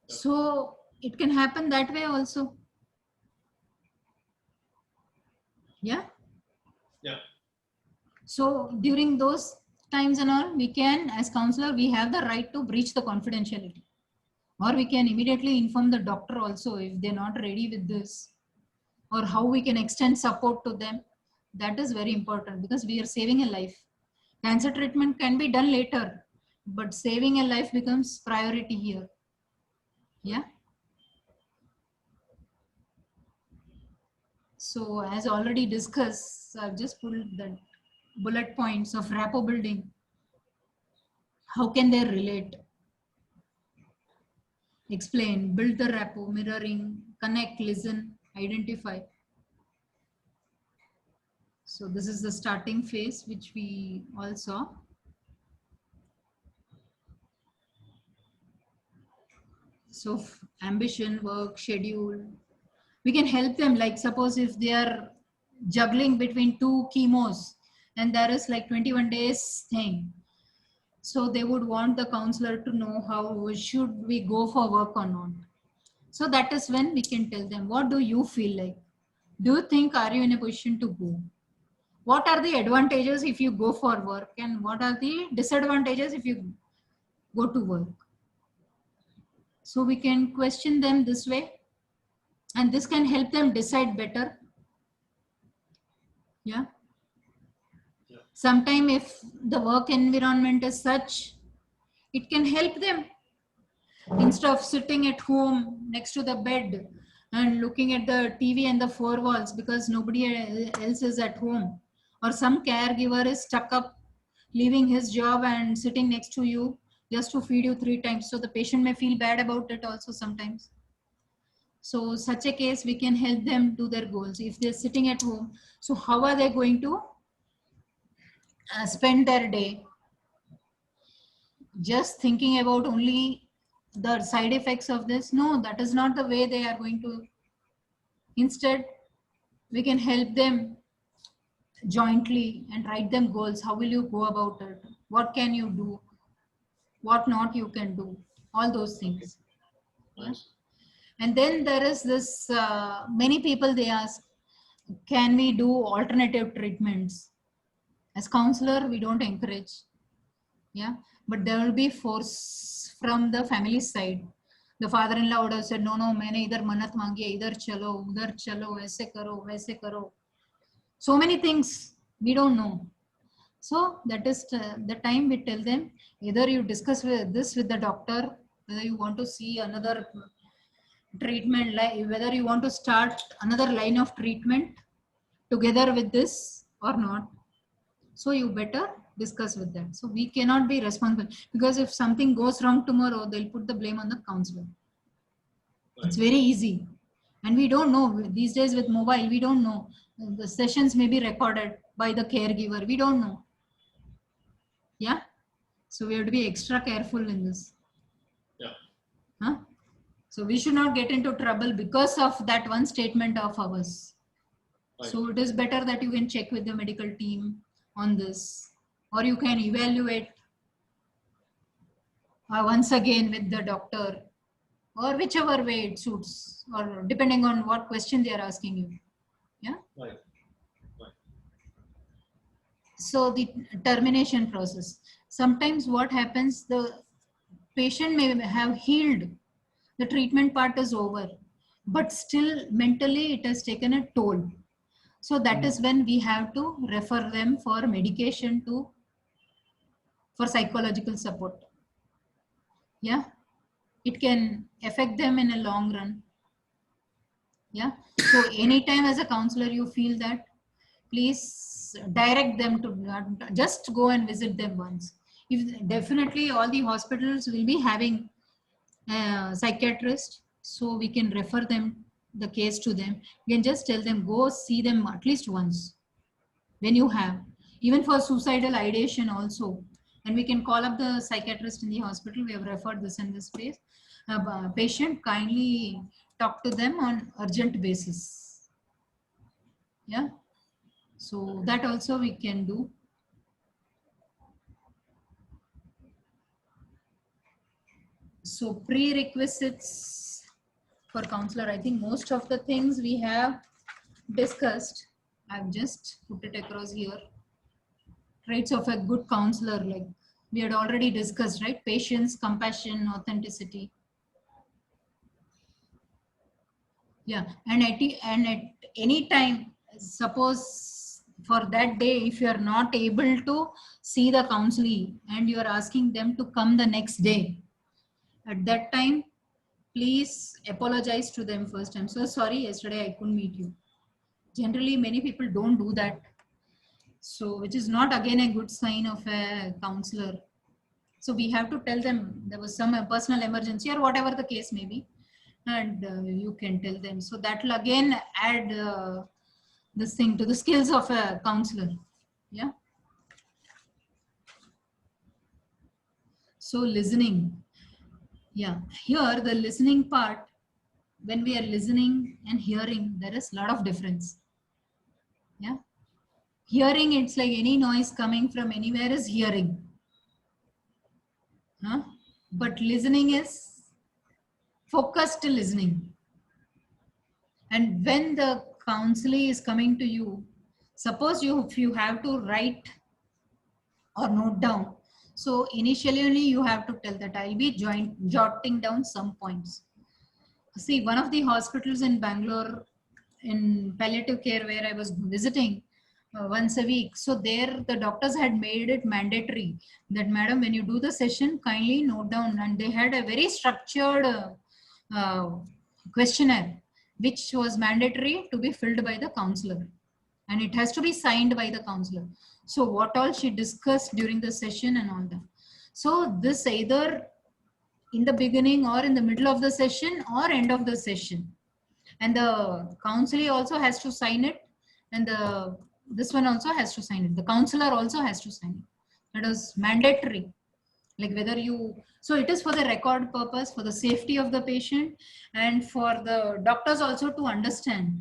So it can happen that way also. Yeah. Yeah. So during those times and all, we can, as counselor, we have the right to breach the confidentiality. Or we can immediately inform the doctor also if they're not ready with this, or how we can extend support to them. That is very important because we are saving a life. Cancer treatment can be done later, but saving a life becomes priority here. Yeah. So as already discussed, I've just put the bullet points of rapport building. How can they relate? Explain, build the rapport, mirroring, connect, listen, identify. So this is the starting phase, which we all saw. So ambition, work, schedule. We can help them, like suppose if they are juggling between 2 chemos and there is like 21 days thing. So they would want the counselor to know how should we go for work or not. So that is when we can tell them, what do you feel like? Do you think, are you in a position to go? what are the advantages if you go for work and what are the disadvantages if you go to work. So we can question them this way, and this can help them decide better. Yeah. Sometime if the work environment is such, it can help them. Instead of sitting at home next to the bed and looking at the TV and the four walls because nobody else is at home, or some caregiver is stuck up leaving his job and sitting next to you just to feed you 3 times. So the patient may feel bad about it also sometimes. So such a case, we can help them do their goals. If they're sitting at home, so how are they going to spend their day? Just thinking about only the side effects of this? No, that is not the way they are going to. Instead, we can help them jointly and write them goals. How will you go about it? What can you do? What not you can do? All those things. Yeah? And then there is this, many people they ask, can we do alternative treatments? As counselor, we don't encourage. Yeah, but there will be force from the family side. The father-in-law would have said, no, मैंने इधर मन्नत मांगी है, इधर चलो, उधर चलो, ऐसे करो, वैसे करो. So many things we don't know. So that is the time we tell them, either you discuss this with the doctor, whether you want to see another treatment, whether you want to start another line of treatment together with this or not. So you better discuss with them. So we cannot be responsible, because if something goes wrong tomorrow, they'll put the blame on the counselor. Right. It's very easy. And we don't know. These days with mobile, we don't know. The sessions may be recorded by the caregiver. We don't know. Yeah. So we have to be extra careful in this. Yeah. Huh? So we should not get into trouble because of that one statement of ours. Right. So it is better that you can check with the medical team on this, or you can evaluate once again with the doctor, or whichever way it suits, or depending on what question they are asking you. Yeah. Right. Right. So the termination process. Sometimes what happens, the patient may have healed, the treatment part is over, but still mentally it has taken a toll. So that is when we have to refer them for medication for psychological support. Yeah, it can affect them in a long run. Yeah, so anytime as a counselor you feel that, please direct them to just go and visit them once. If definitely all the hospitals will be having a psychiatrist, so we can refer the case to them. You can just tell them, go see them at least once when you have, even for suicidal ideation also. And we can call up the psychiatrist in the hospital. We have referred this and this place. Patient, kindly talk to them on urgent basis. Yeah. So that also we can do. So prerequisites for counselor, I think most of the things we have discussed. I've just put it across here. Traits of a good counselor, like we had already discussed, right? Patience, compassion, authenticity. Yeah, and at any time, suppose for that day, if you are not able to see the counselee and you are asking them to come the next day, at that time, please apologize to them first. I'm so sorry, yesterday I couldn't meet you. Generally, many people don't do that. So, which is not again a good sign of a counselor. So we have to tell them there was some personal emergency or whatever the case may be, and you can tell them. So that will again add this thing to the skills of a counselor. Yeah. So listening. Yeah. Here the listening part, when we are listening and hearing, there is a lot of difference. Yeah. Hearing, it's like any noise coming from anywhere is hearing. Huh? But listening is focused listening. And when the counselee is coming to you, Suppose if you have to write or note down. So initially only you have to tell that I'll be jotting down some points. See, one of the hospitals in Bangalore in palliative care where I was visiting once a week. So there the doctors had made it mandatory that madam, when you do the session, kindly note down, and they had a very structured uh, questionnaire which was mandatory to be filled by the counselor, and it has to be signed by the counselor. So what all she discussed during the session and all that. So this either in the beginning or in the middle of the session or end of the session, and the counselor also has to sign it, and this one also has to sign it, the counselor also has to sign it. That is mandatory. Like whether you, so it is for the record purpose, for the safety of the patient, and for the doctors also to understand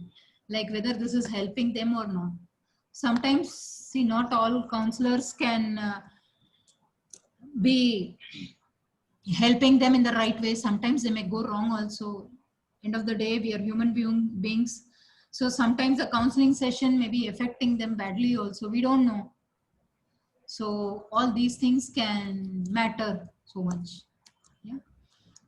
like whether this is helping them or not. Sometimes, see, not all counselors can be helping them in the right way. Sometimes they may go wrong also. End of the day, we are human beings. So sometimes the counseling session may be affecting them badly also. We don't know. So all these things can matter so much. Yeah.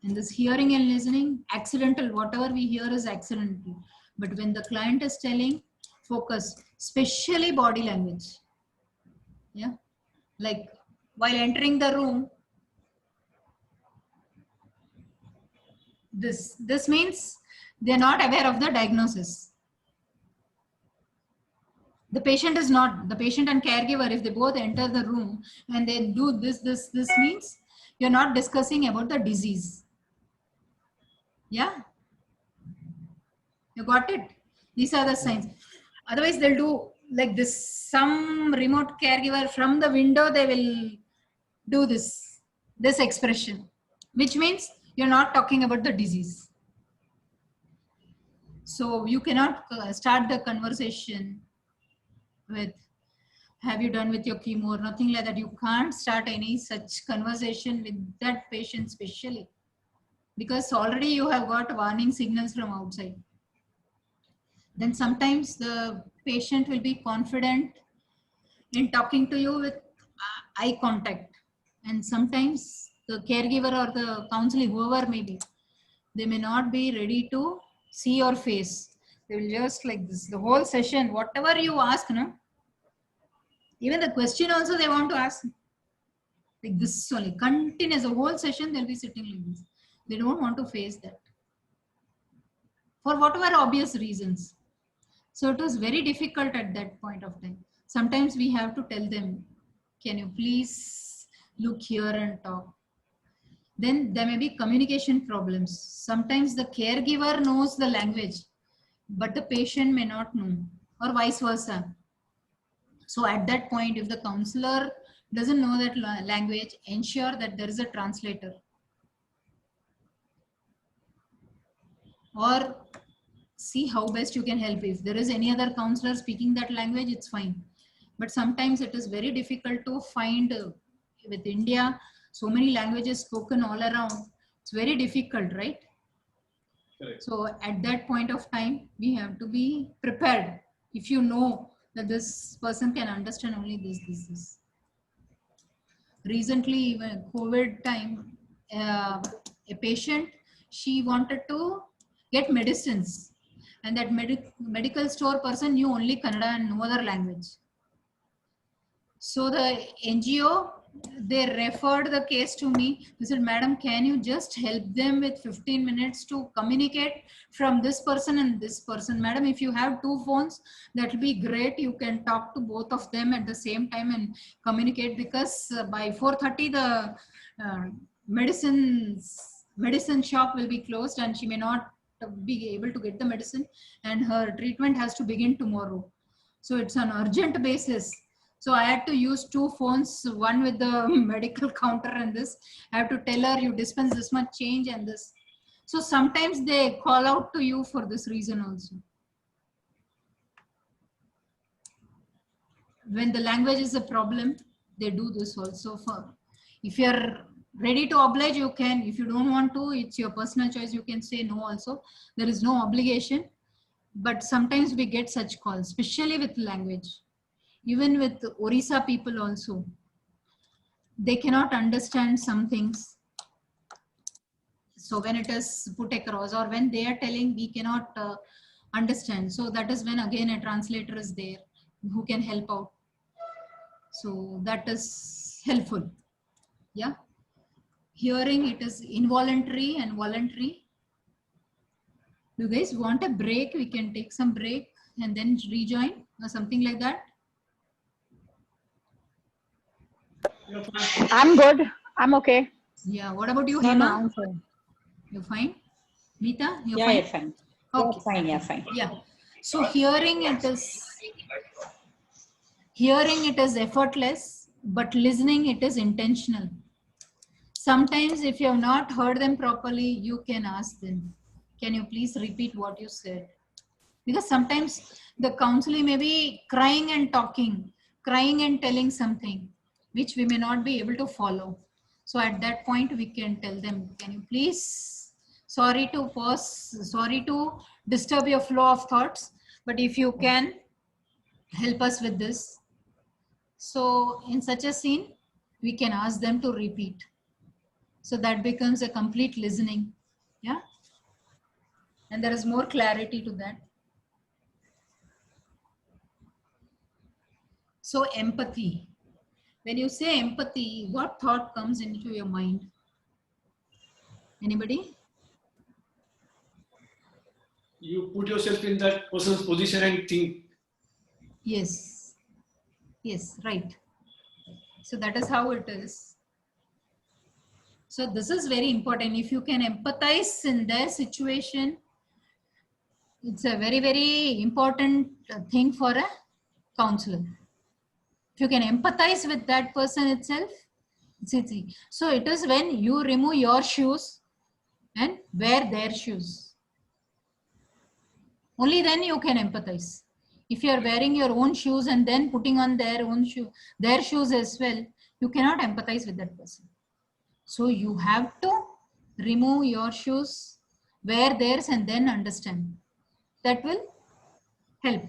And this hearing and listening, accidental, whatever we hear is accidental. But when the client is telling, focus, especially body language. Yeah. Like while entering the room, this means they're not aware of the diagnosis. The patient is not, the patient and caregiver, if they both enter the room and they do this means you're not discussing about the disease. Yeah, you got it. These are the signs. Otherwise they'll do like this, some remote caregiver from the window, they will do this expression, which means you're not talking about the disease. So you cannot start the conversation with, have you done with your chemo or nothing like that. You can't start any such conversation with that patient specially, because already you have got warning signals from outside. Then sometimes the patient will be confident in talking to you with eye contact, and sometimes the caregiver or the counselor, whoever may be, they may not be ready to see your face. They will just like this the whole session, whatever you ask, no? Even the question also they want to ask like this only, continuous, the whole session they'll be sitting like this. They don't want to face that for whatever obvious reasons. So it was very difficult at that point of time. Sometimes we have to tell them, can you please look here and talk? Then there may be communication problems. Sometimes the caregiver knows the language, but the patient may not know, or vice versa. So at that point, if the counselor doesn't know that language, ensure that there is a translator. Or see how best you can help. If there is any other counselor speaking that language, it's fine. But sometimes it is very difficult to find with India, so many languages spoken all around. It's very difficult, right? Correct. So at that point of time, we have to be prepared. If you know that this person can understand only this. Recently, even COVID time, a patient, she wanted to get medicines, and that medical store person knew only Kannada and no other language. So the NGO, they referred the case to me. They said, madam, can you just help them with 15 minutes to communicate from this person and this person? Madam, if you have 2 phones, that will be great. You can talk to both of them at the same time and communicate, because by 4:30, the medicine shop will be closed and she may not be able to get the medicine, and her treatment has to begin tomorrow. So it's an urgent basis. So I had to use 2 phones, one with the medical counter and this. I have to tell her, you dispense this much change and this. So sometimes they call out to you for this reason also. When the language is a problem, they do this also. For if you're ready to oblige, you can. If you don't want to, it's your personal choice. You can say no also. There is no obligation. But sometimes we get such calls, especially with language. Even with Orissa people also, they cannot understand some things. So when it is put across, or when they are telling, we cannot understand. So that is when again a translator is there who can help out. So that is helpful. Yeah. Hearing, it is involuntary and voluntary. Do you guys want a break? We can take some break and then rejoin or something like that. You're fine. I'm good. I'm okay. Yeah. What about you, No, Hema? no, I'm fine. You're fine? Meeta, you're Yeah, fine? you're fine. Okay. Yeah, fine. Yeah, fine. Yeah. So hearing, it is effortless, but listening, it is intentional. Sometimes if you have not heard them properly, you can ask them, can you please repeat what you said? Because sometimes the counselee may be crying and talking, crying and telling something, which we may not be able to follow. So at that point, we can tell them, can you please, sorry to pause, sorry to disturb your flow of thoughts, but if you can help us with this. So in such a scene, we can ask them to repeat. So that becomes a complete listening. Yeah. And there is more clarity to that. So empathy. When you say empathy, what thought comes into your mind? Anybody? You put yourself in that person's position and think. Yes. Yes, right. So that is how it is. So this is very important. If you can empathize in their situation, it's a very, very important thing for a counselor. If you can empathize with that person itself, it's easy. So it is when you remove your shoes and wear their shoes. Only then you can empathize. If you are wearing your own shoes and then putting on their shoes as well, you cannot empathize with that person. So you have to remove your shoes, wear theirs, and then understand. That will help.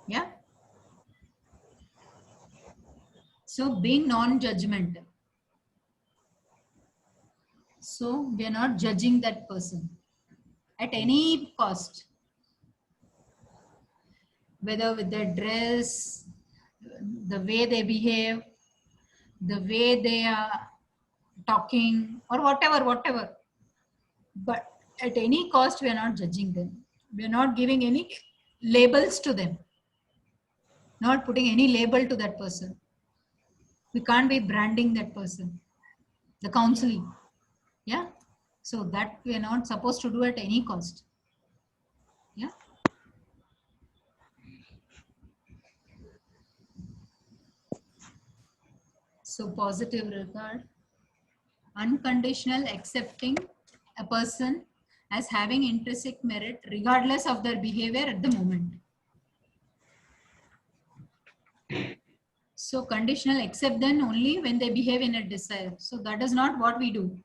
Yeah. So being non-judgmental. So we are not judging that person at any cost, whether with their dress, the way they behave, the way they are talking, or whatever. But at any cost, we are not judging them. We are not giving any labels to them, not putting any label to that person. We can't be branding that person, the counseling. Yeah. So that we are not supposed to do at any cost. Yeah. So positive regard, unconditional accepting a person as having intrinsic merit regardless of their behavior at the moment. So conditional accept them only when they behave in a desire. So that is not what we do.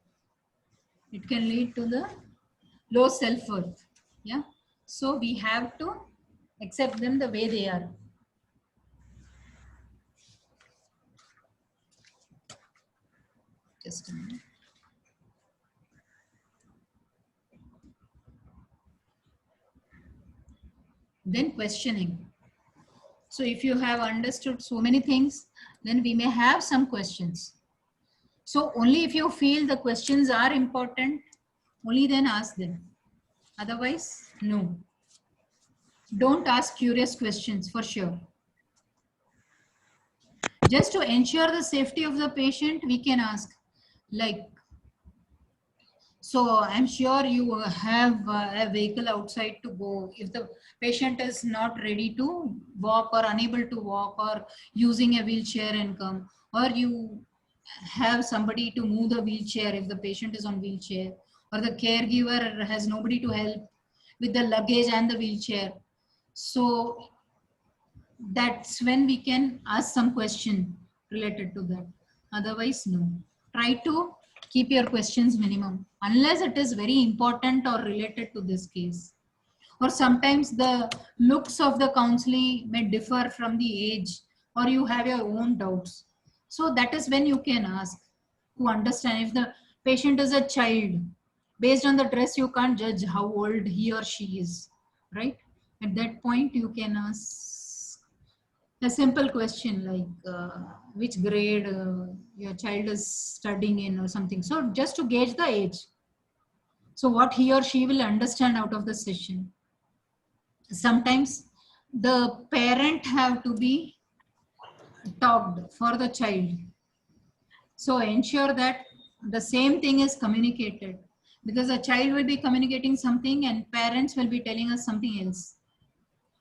It can lead to the low self-worth. Yeah. So we have to accept them the way they are. Just a minute. Then questioning. So if you have understood so many things, then we may have some questions. So only if you feel the questions are important, only then ask them. Otherwise, no. Don't ask curious questions for sure. Just to ensure the safety of the patient, we can ask like, so I'm sure you have a vehicle outside to go. If the patient is not ready to walk or unable to walk or using a wheelchair and come, or you have somebody to move the wheelchair if the patient is on wheelchair, or the caregiver has nobody to help with the luggage and the wheelchair. So that's when we can ask some question related to that. Otherwise, no. Try to keep your questions minimum unless it is very important or related to this case, or sometimes the looks of the counseling may differ from the age, or you have your own doubts. So that is when you can ask to understand. If the patient is a child, based on the dress you can't judge how old he or she is, right? At that point you can ask a simple question like which grade your child is studying in or something, so just to gauge the age, so what he or she will understand out of the session. Sometimes the parent have to be talked for the child, so ensure that the same thing is communicated, because a child will be communicating something and parents will be telling us something else.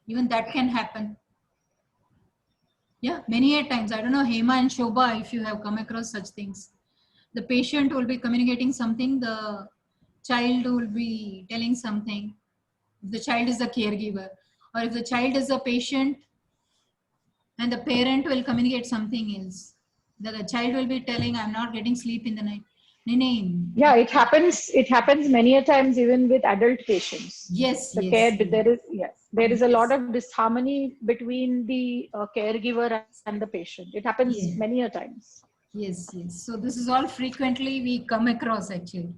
Even that can happen. Yeah, many a times. I don't know, Hema and Shobha, if you have come across such things. The patient will be communicating something, the child will be telling something. If the child is the caregiver, or if the child is a patient and the parent will communicate something else. The child will be telling, I'm not getting sleep in the night. Yeah, it happens. It happens many a times even with adult patients. Yes, The yes, care yes. there is a lot Yes. of disharmony between the caregiver and the patient. It happens Yeah. many a times. Yes, yes. So this is all frequently we come across actually.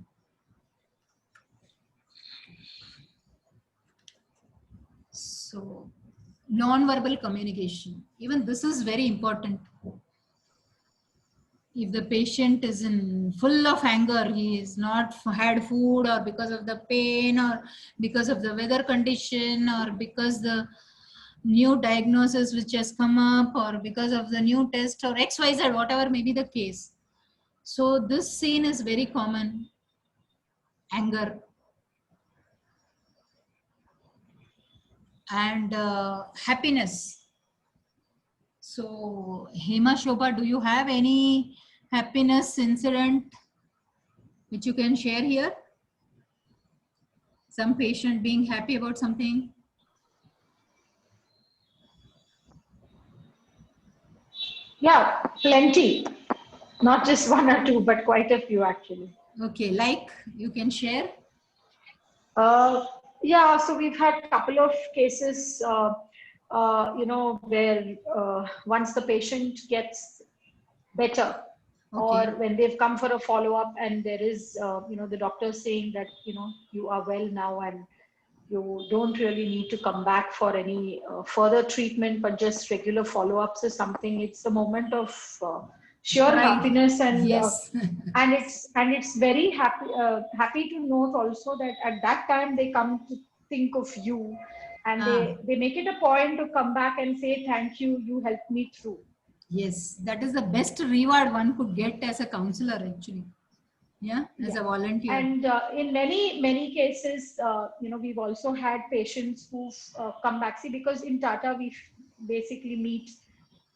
So non-verbal communication, even this is very important. If the patient is in full of anger, he is not had food, or because of the pain, or because of the weather condition, or because the new diagnosis which has come up, or because of the new test, or XYZ, whatever may be the case. So this scene is very common, anger. And happiness. So Hema, Shobha, do you have any happiness incident which you can share here? Some patient being happy about something? Yeah, plenty. Not just one or two, but quite a few actually. Okay, like you can share? Uh, yeah, so we've had a couple of cases, where once the patient gets better, or Okay. when they've come for a follow-up and there is, the doctor saying that, you are well now and you don't really need to come back for any further treatment, but just regular follow-ups or something. It's a moment of sheer Pride. happiness, and Yes. it's very happy to note also that at that time they come to think of you, and Ah, they make it a point to come back and say thank you, you helped me through. yes, that is the best reward one could get as a counselor actually. Yeah, as Yeah. a volunteer. And in many cases, we've also had patients who've come back. See, because in Tata, we basically meet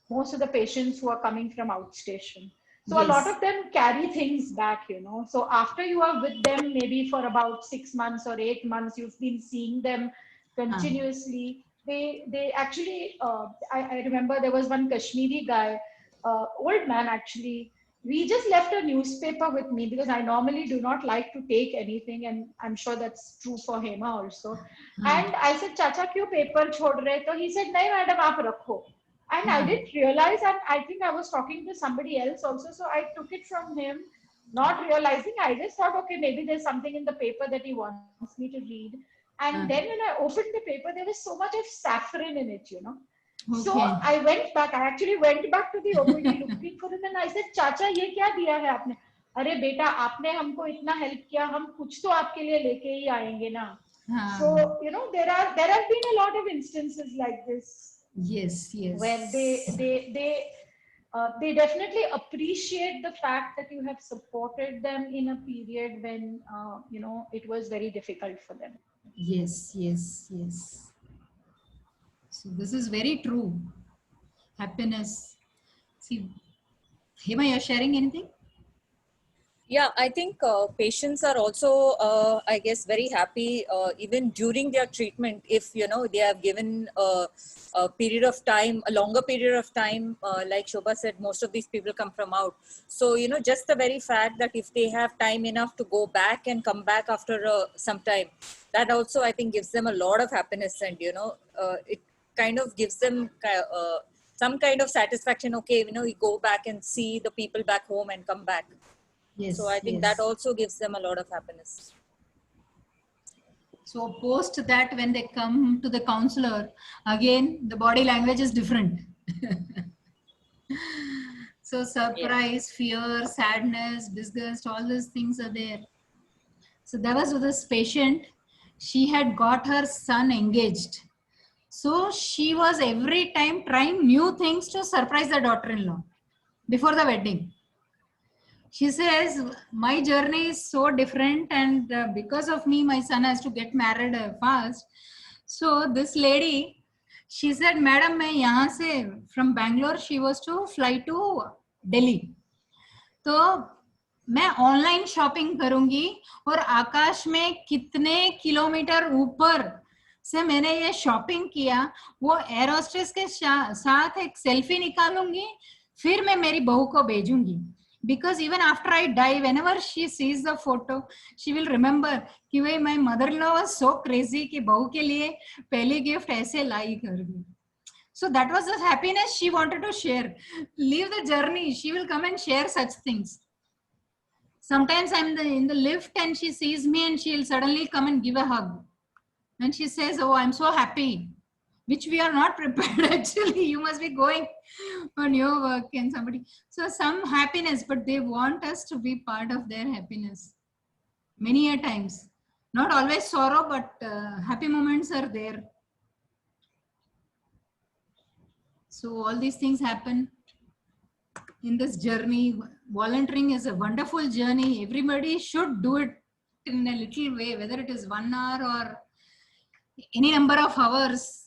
most of the patients who are coming from outstation. So a lot Yes. of them carry things back. So after you are with them, maybe for about 6 months or 8 months, you've been seeing them Ah, continuously. They actually, I remember there was one Kashmiri guy, old man actually. We just left a newspaper with me because I normally do not like to take anything, and I'm sure that's true for Hema also. ah, And I said, "Chacha, क्यों paper छोड़ रहे?" So he said, "नहीं madam, आप रखो." And I ah, didn't realize, and I think I was talking to somebody else also, so I took it from him, not realizing. I just thought, okay, maybe there's something in the paper that he wants me to read. ah. And then when I opened the paper, there was so much of saffron in it. So Okay. I went back. I actually went back to the OPD looking for him, and I said, "चाचा, ये क्या दिया है आपने?" "अरे बेटा, आपने हमको इतना help किया, हम कुछ तो आपके लिए लेके ही आएंगे ना." So Ah, there have been a lot of instances like this yes, where yes. they definitely appreciate the fact that you have supported them in a period when it was very difficult for them. Yes, yes, yes. So this is very true. Happiness. See, Hema, you're sharing anything? Yeah, I think patients are also, I guess, very happy even during their treatment if, you know, they have given a period of time, a longer period of time. Like Shobha said, most of these people come from out. So, you know, just the very fact that if they have time enough to go back and come back after some time, that also, I think, gives them a lot of happiness. And, you know, it kind of gives them some kind of satisfaction. Okay, you know, we go back and see the people back home and come back. So I Yes, think that yes. also gives them a lot of happiness. So post that, when they come to the counselor, again, the body language is different. So surprise, fear, sadness, disgust, all these things are there. So there was this patient, she had got her son engaged. So she was every time trying new things to surprise the daughter-in-law before the wedding. She says, my journey is so different, and because of me, my son has to get married fast. So this lady, she said, Madam, मैं यहाँ से from Bangalore, she was to fly to Delhi. तो मैं online shopping करूंगी, और आकाश में कितने kilometre ऊपर से मैंने ये शॉपिंग किया, वो एयर होस्टेस के साथ एक सेल्फी निकालूंगी, फिर मैं मेरी बहू को भेजूंगी. Because even after I die, whenever she sees the photo, she will remember कि भाई my mother-in-law was so crazy कि बहू के लिए पहली गिफ्ट ऐसे लाई कर दी. So that was the happiness she wanted to share. Leave the journey. She will come and share such things. Sometimes I'm in the lift and she sees me and she'll suddenly come and give a hug. And she says, oh, I'm so happy. Which we are not prepared actually. You must be going on your work and somebody. So some happiness, but they want us to be part of their happiness. Many a times. Not always sorrow, but happy moments are there. So all these things happen in this journey. Volunteering is a wonderful journey. Everybody should do it in a little way, whether it is 1 hour or any number of hours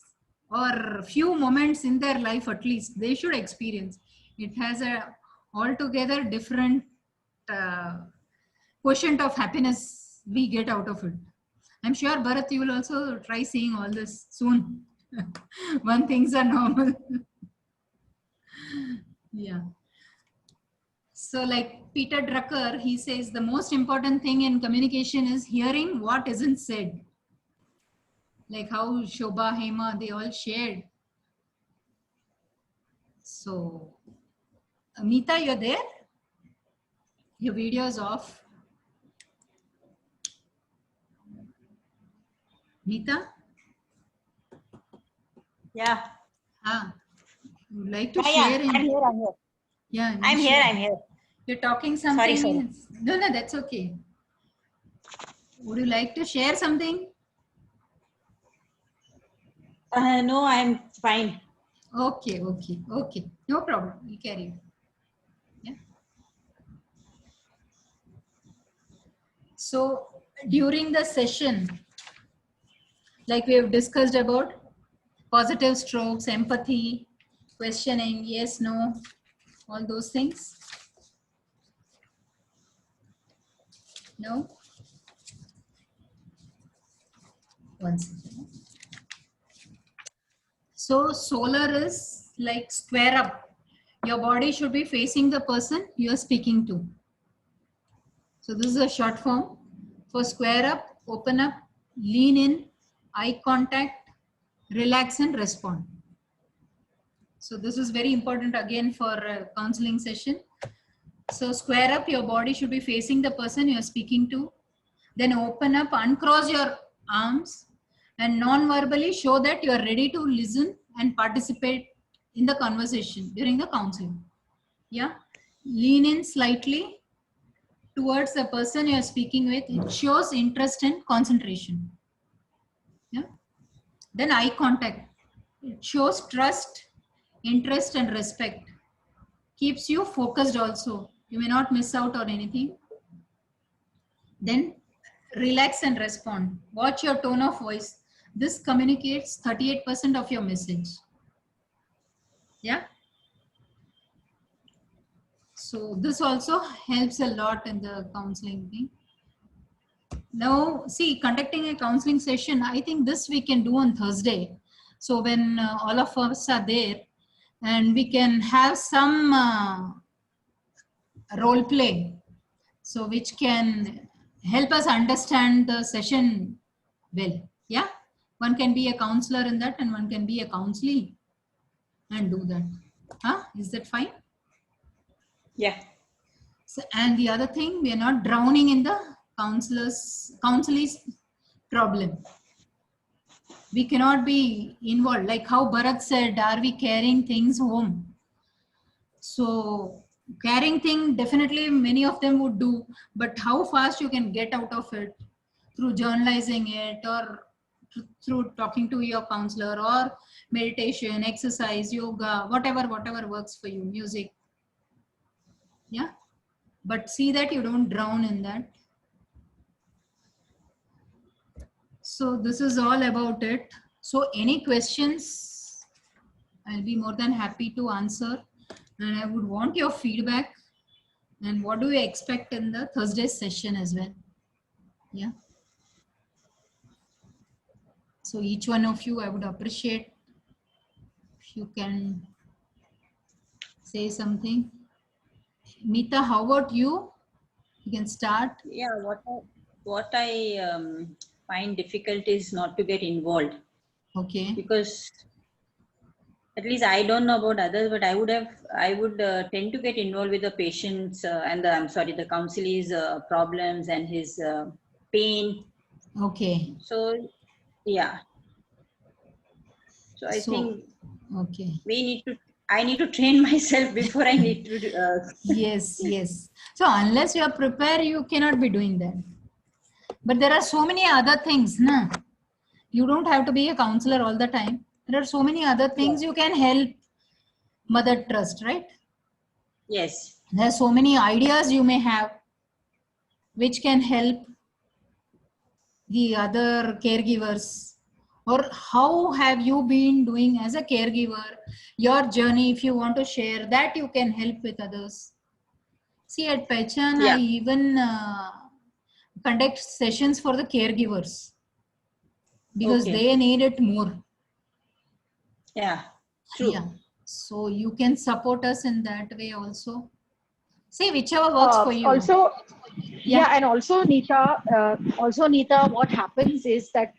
or few moments in their life. At least they should experience. It has a altogether different quotient of happiness we get out of it. I'm sure, Bharat, you will also try seeing all this soon when things are normal. Yeah. So like Peter Drucker, he says the most important thing in communication is hearing what isn't said. Like how Shobha, Hema, they all shared. So, Meeta, you're there? Your video is off. Meeta? Yeah. Would like to Yeah, share? I'm here. I'm here. Yeah, I'm here. I'm here. You're talking something. Sorry. No, that's okay. Would you like to share something? No, I'm fine. Okay. No problem. You carry on. Yeah. So during the session, like we have discussed about positive strokes, empathy, questioning, yes, no, all those things. No? One second. So solar is like square up. Your body should be facing the person you are speaking to. So this is a short form for square up, open up, lean in, eye contact, relax and respond. So this is very important again for a counseling session. So square up, your body should be facing the person you are speaking to. Then open up, uncross your arms and non-verbally show that you are ready to listen and participate in the conversation during the counseling. Yeah. Lean in slightly towards the person you are speaking with. It shows interest and concentration. Yeah. Then eye contact. It shows trust, interest and respect. Keeps you focused also. You may not miss out on anything. Then relax and respond. Watch your tone of voice. This communicates 38% of your message. Yeah. So this also helps a lot in the counseling thing. Now, see, conducting a counseling session, I think this we can do on Thursday. So when all of us are there, and we can have some role play, so which can help us understand the session well. Yeah, one can be a counselor in that, and one can be a counselee and do that. Huh? Is that fine? Yeah. So, and the other thing, we are not drowning in the counselee's problem. We cannot be involved. Like how Bharat said, are we carrying things home? So carrying thing, definitely many of them would do, but how fast you can get out of it through journalizing it, or through talking to your counselor, or meditation, exercise, yoga, whatever works for you, music. Yeah. But see that you don't drown in that. So this is all about it. So any questions, I'll be more than happy to answer. And I would want your feedback. And what do you expect in the Thursday session as well? Yeah. So each one of you, I would appreciate if you can say something. Meeta, how about you? You can start. Yeah, what I find difficult is not to get involved, Okay. because at least I don't know about others, but I would tend to get involved with the patients and the counselee's problems and his pain. Okay. So yeah. So I think okay. I need to train myself before I need to. Yes, yes. So unless you are prepared, you cannot be doing that. But there are so many other things, na? You don't have to be a counselor all the time. There are so many other things you can help Mother Trust, right? Yes. There are so many ideas you may have which can help the other caregivers. Or how have you been doing as a caregiver? Your journey, if you want to share that, you can help with others. See, at Pehchan, I even conduct sessions for the caregivers because they need it more. Yeah, true. Yeah. So you can support us in that way also. See, whichever works for you. Also, yeah, and also Neeta, what happens is that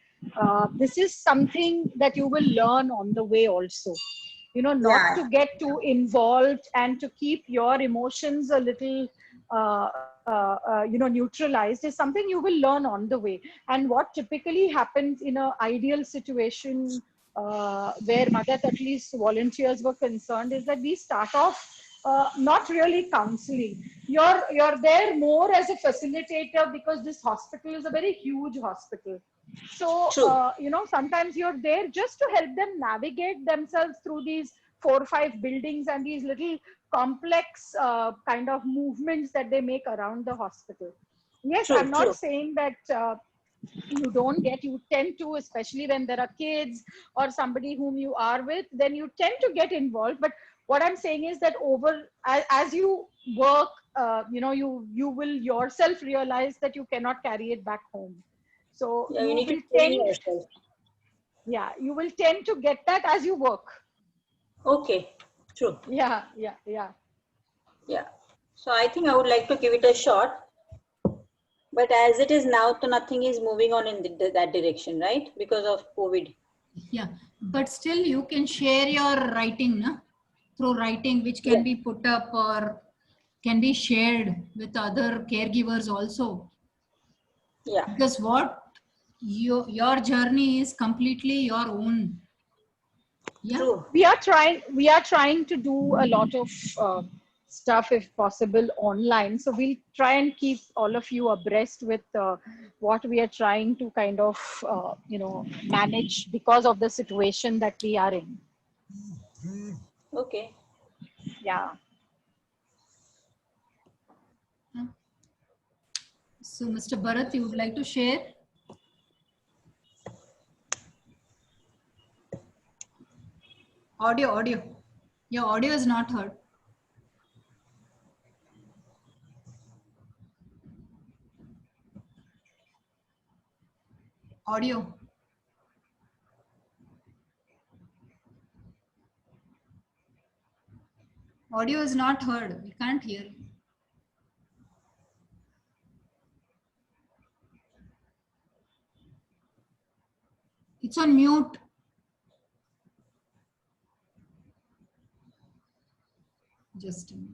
this is something that you will learn on the way also. You know, not to get too involved and to keep your emotions a little, neutralized is something you will learn on the way. And what typically happens in an ideal situation where Mother Tatli's volunteers were concerned is that we start off not really counseling. You're there more as a facilitator, because this hospital is a very huge hospital. So sometimes you're there just to help them navigate themselves through these 4 or 5 buildings and these little complex kind of movements that they make around the hospital. Yes, I'm not saying that you tend to, especially when there are kids or somebody whom you are with, then you tend to get involved. But what I'm saying is that as you work, you will yourself realize that you cannot carry it back home. So you will tend to get that as you work. Okay, true. Yeah. So I think I would like to give it a shot. But as it is now, so nothing is moving on in that direction, right? Because of COVID. Yeah, but still you can share your writing, na? Through writing, which can be put up or can be shared with other caregivers also. Yeah. Because your journey is completely your own. Yeah. True. We are trying to do a lot of stuff, if possible, online. So we'll try and keep all of you abreast with what we are trying to kind of manage because of the situation that we are in. Okay. Yeah. So, Mr. Bharat, you would like to share? Audio. Your audio is not heard. Audio. Audio is not heard. We can't hear you. It's on mute. Just a minute.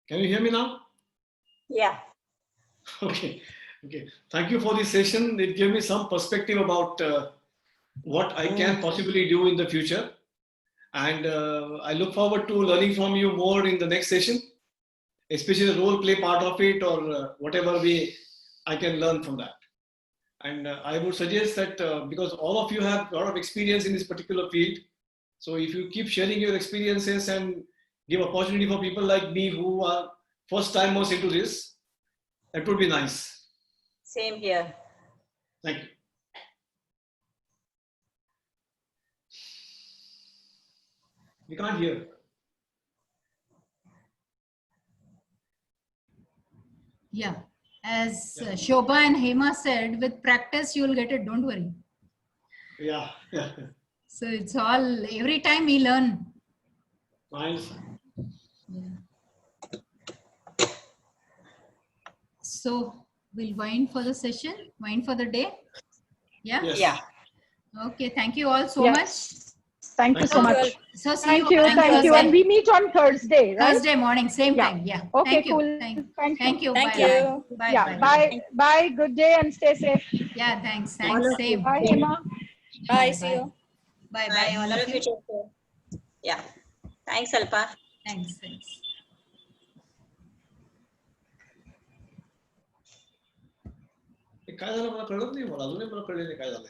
Can you hear me now? Yeah. Okay. Okay. Thank you for this session. It gave me some perspective about what I can possibly do in the future. And I look forward to learning from you more in the next session, especially the role play part of it, or whatever way I can learn from that. And I would suggest that because all of you have a lot of experience in this particular field, so if you keep sharing your experiences and give opportunity for people like me who are first timers into this, that would be nice. Same here. Thank you. We can't hear. Yeah. As Shobha and Hema said, with practice, you will get it. Don't worry. Yeah. Yeah. So it's all, every time we learn. Nice. Yeah. So we'll wind for the session, wind for the day. Yeah. Yes. Yeah. Okay. Thank you all so Yes. much. Thank you so Thank you. much. So see Thank you you. on Thank you. Thursday. And we meet on Thursday, right? Thursday morning, same Yeah. time. Yeah. Okay, Thank you. cool. Thank you. Thank Bye. you. Bye. Yeah. Bye. Bye. Good day and stay safe. Yeah. Thanks. All Thanks. of Same. you. Bye, Hema. Bye. See you. Bye. Bye. Bye. All of you. Take care. Yeah. Thanks, Alpa. Thanks. Thanks. काय झालं मला कळत नाही मला अजूनही मला कळले नाही काय झालं